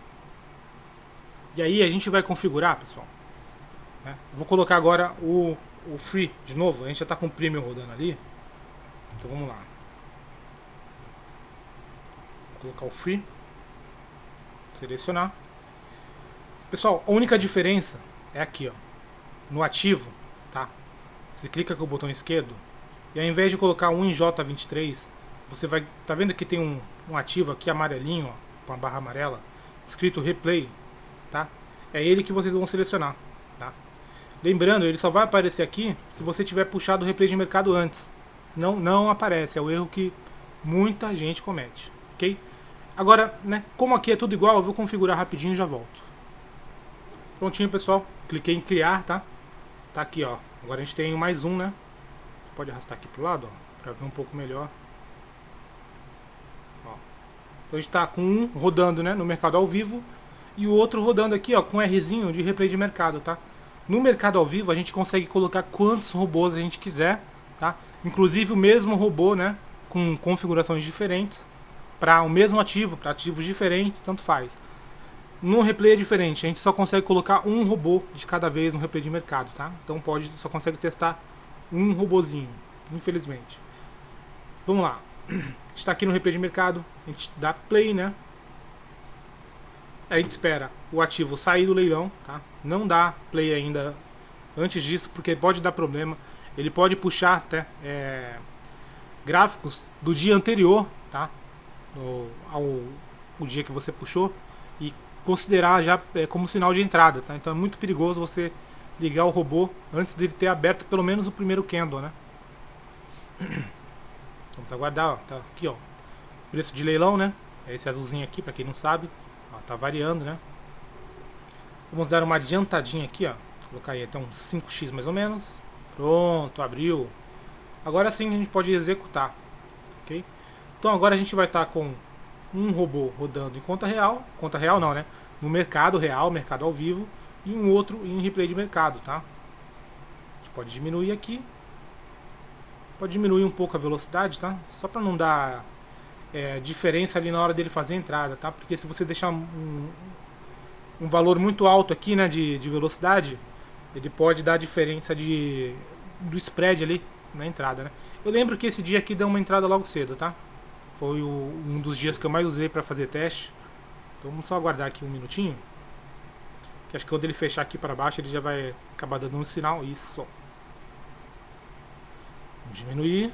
Speaker 1: E aí a gente vai configurar, pessoal, né? Vou colocar agora o Free de novo. A gente já está com o Premium rodando ali. Então vamos lá. Vou colocar o Free. Selecionar. Pessoal, a única diferença é aqui, ó, no ativo, tá? Você clica com o botão esquerdo e ao invés de colocar um em J23, você vai, tá vendo que tem um ativo aqui amarelinho, ó, com a barra amarela, escrito Replay, tá? É ele que vocês vão selecionar, tá? Lembrando, ele só vai aparecer aqui se você tiver puxado o Replay de mercado antes, senão não aparece, é o erro que muita gente comete, ok? Agora, né, como aqui é tudo igual, eu vou configurar rapidinho e já volto. Prontinho, pessoal, cliquei em criar, tá? Tá aqui, ó. Agora a gente tem mais um, né? Pode arrastar aqui pro lado, ó, pra ver um pouco melhor. Ó. Então a gente tá com um rodando, né, no mercado ao vivo e o outro rodando aqui, ó, com Rzinho de replay de mercado, tá? No mercado ao vivo a gente consegue colocar quantos robôs a gente quiser, tá? Inclusive o mesmo robô, né, com configurações diferentes para o mesmo ativo, para ativos diferentes, tanto faz. No replay é diferente, a gente só consegue colocar um robô de cada vez no replay de mercado, tá? Então só consegue testar um robozinho, infelizmente. Vamos lá. A gente está aqui no replay de mercado, a gente dá play, né? A gente espera o ativo sair do leilão, tá? Não dá play ainda antes disso, porque pode dar problema. Ele pode puxar até gráficos do dia anterior, tá? O dia que você puxou e considerar já como sinal de entrada, tá? Então é muito perigoso você ligar o robô antes dele ter aberto pelo menos o primeiro candle, né? Vamos aguardar, ó. Tá aqui, ó. Preço de leilão, né? É esse azulzinho aqui, pra quem não sabe. Ó, tá variando, né? Vamos dar uma adiantadinha aqui, ó. Vou colocar aí até uns 5x mais ou menos. Pronto, abriu. Agora sim a gente pode executar, ok? Então agora a gente vai estar com um robô rodando em conta real não, né? No mercado real, mercado ao vivo, e um outro em replay de mercado, tá? A gente pode diminuir aqui. Pode diminuir um pouco a velocidade, tá? Só para não dar diferença ali na hora dele fazer a entrada, tá? Porque se você deixar um valor muito alto aqui, né, de velocidade, ele pode dar diferença do spread ali na entrada, né? Eu lembro que esse dia aqui deu uma entrada logo cedo, tá? Foi um dos dias que eu mais usei para fazer teste. Então vamos só aguardar aqui um minutinho. Que acho que quando ele fechar aqui para baixo ele já vai acabar dando um sinal. Isso. Vamos diminuir.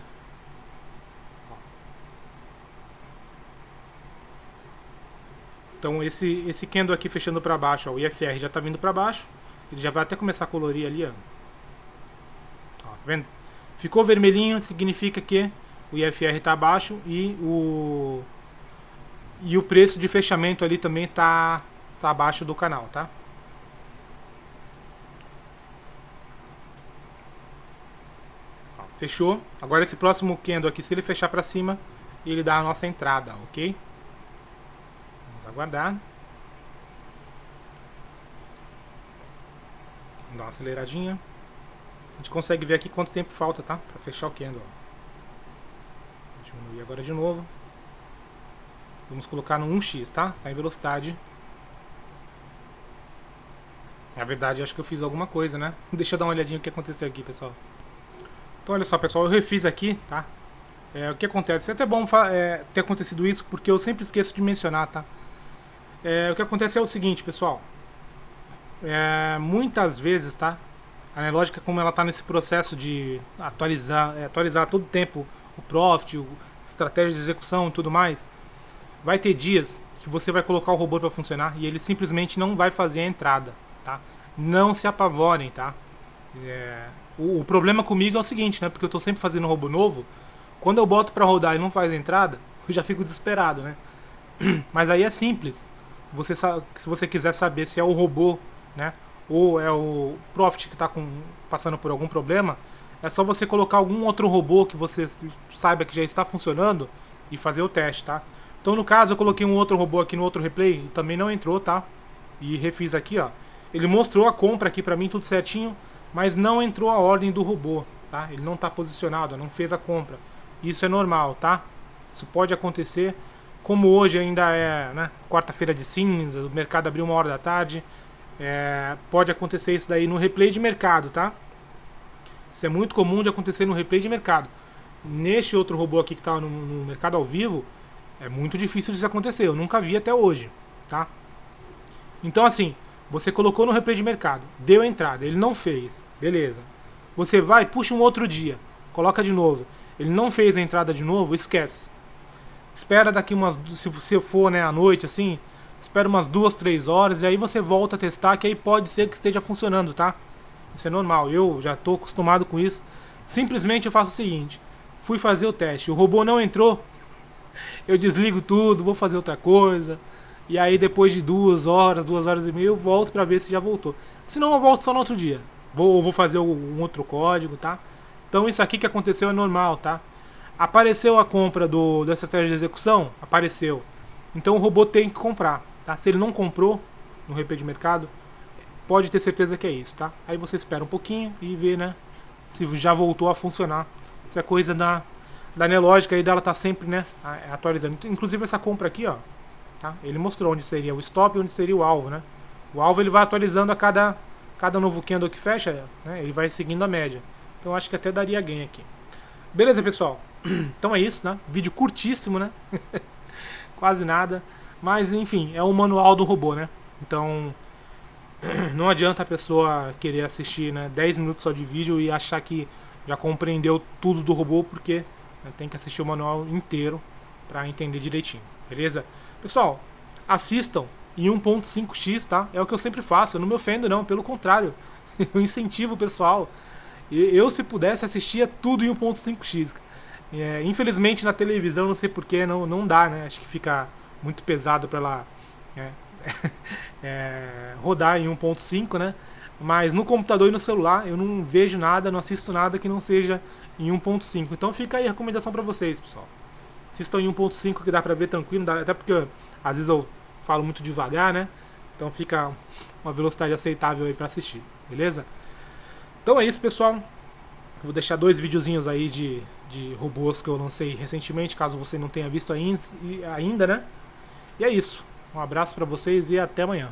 Speaker 1: Então esse candle aqui fechando para baixo, ó, o IFR já está vindo para baixo. Ele já vai até começar a colorir ali, ó. Ó, tá vendo? Ficou vermelhinho, significa que o IFR está abaixo e o preço de fechamento ali também tá abaixo do canal, tá? Ó, fechou. Agora esse próximo candle aqui, se ele fechar para cima, ele dá a nossa entrada, ok? Vamos aguardar. Vamos dar uma aceleradinha. A gente consegue ver aqui quanto tempo falta, tá? Para fechar o candle. Vou diminuir agora de novo. Vamos colocar no 1x, tá? Tá em velocidade. Na verdade, eu acho que eu fiz alguma coisa, né? Deixa eu dar uma olhadinha no que aconteceu aqui, pessoal. Então, olha só, pessoal, eu refiz aqui, tá? O que acontece? É até bom ter acontecido isso, porque eu sempre esqueço de mencionar, tá? O que acontece é o seguinte, pessoal. Muitas vezes, tá? A Anelógica, como ela tá nesse processo de atualizar todo o tempo o profit, estratégia de execução e tudo mais, vai ter dias que você vai colocar o robô para funcionar e ele simplesmente não vai fazer a entrada, tá? Não se apavorem, tá? O problema comigo é o seguinte, né? Porque eu tô sempre fazendo um robô novo. Quando eu boto para rodar e não faz a entrada, eu já fico desesperado, né? Mas aí é simples. Se você quiser saber se é o robô, né, ou é o Profit que está passando por algum problema, é só você colocar algum outro robô que você saiba que já está funcionando e fazer o teste, tá? Então no caso eu coloquei um outro robô aqui no outro replay e também não entrou, tá? E refiz aqui, ó. Ele mostrou a compra aqui pra mim, tudo certinho, mas não entrou a ordem do robô, tá? Ele não está posicionado, não fez a compra. Isso é normal, tá? Isso pode acontecer. Como hoje ainda é, né, quarta-feira de cinza, o mercado abriu 1h da tarde, pode acontecer isso daí no replay de mercado, tá? Isso é muito comum de acontecer no replay de mercado. Neste outro robô aqui que está no mercado ao vivo, é muito difícil disso acontecer. Eu nunca vi até hoje, tá? Então assim, você colocou no replay de mercado, deu a entrada, ele não fez, beleza. Você vai, puxa um outro dia, coloca de novo. Ele não fez a entrada de novo, esquece. Espera daqui se você for, né, à noite assim, espera umas 2, 3 horas e aí você volta a testar, que aí pode ser que esteja funcionando, tá? Isso é normal, eu já estou acostumado com isso. Simplesmente eu faço o seguinte, fui fazer o teste, o robô não entrou, eu desligo tudo, vou fazer outra coisa, e aí depois de 2 horas, 2 horas e meia eu volto pra ver se já voltou. Senão eu volto só no outro dia, vou fazer um outro código, tá? Então isso aqui que aconteceu é normal, tá? Apareceu a compra da estratégia de execução? Apareceu. Então o robô tem que comprar, tá? Se ele não comprou no replay de mercado, pode ter certeza que é isso, tá? Aí você espera um pouquinho e vê, né, se já voltou a funcionar. Essa coisa da Anelógica aí dela tá sempre, né, atualizando. Inclusive essa compra aqui, ó, tá? Ele mostrou onde seria o stop e onde seria o alvo, né? O alvo ele vai atualizando a cada novo candle que fecha, né? Ele vai seguindo a média. Então acho que até daria gain aqui. Beleza, pessoal? Então é isso, né? Vídeo curtíssimo, né? Quase nada. Mas enfim, é o manual do robô, né? Então não adianta a pessoa querer assistir, né, 10 minutos só de vídeo e achar que já compreendeu tudo do robô, porque, né, tem que assistir o manual inteiro para entender direitinho, beleza? Pessoal, assistam em 1.5x, tá? É o que eu sempre faço, eu não me ofendo não, pelo contrário, eu incentivo o pessoal. Eu, se pudesse, assistia tudo em 1.5x. Infelizmente na televisão, não sei porquê, não dá, né? Acho que fica muito pesado para ela é, rodar em 1.5, né? Mas no computador e no celular eu não vejo nada, não assisto nada que não seja em 1.5. Então fica aí a recomendação para vocês, pessoal. Assistam em 1.5 que dá pra ver tranquilo, até porque às vezes eu falo muito devagar, né? Então fica uma velocidade aceitável aí pra assistir, beleza? Então é isso, pessoal. Vou deixar 2 videozinhos aí de robôs que eu lancei recentemente, caso você não tenha visto ainda, né? E é isso. Um abraço pra vocês e até amanhã.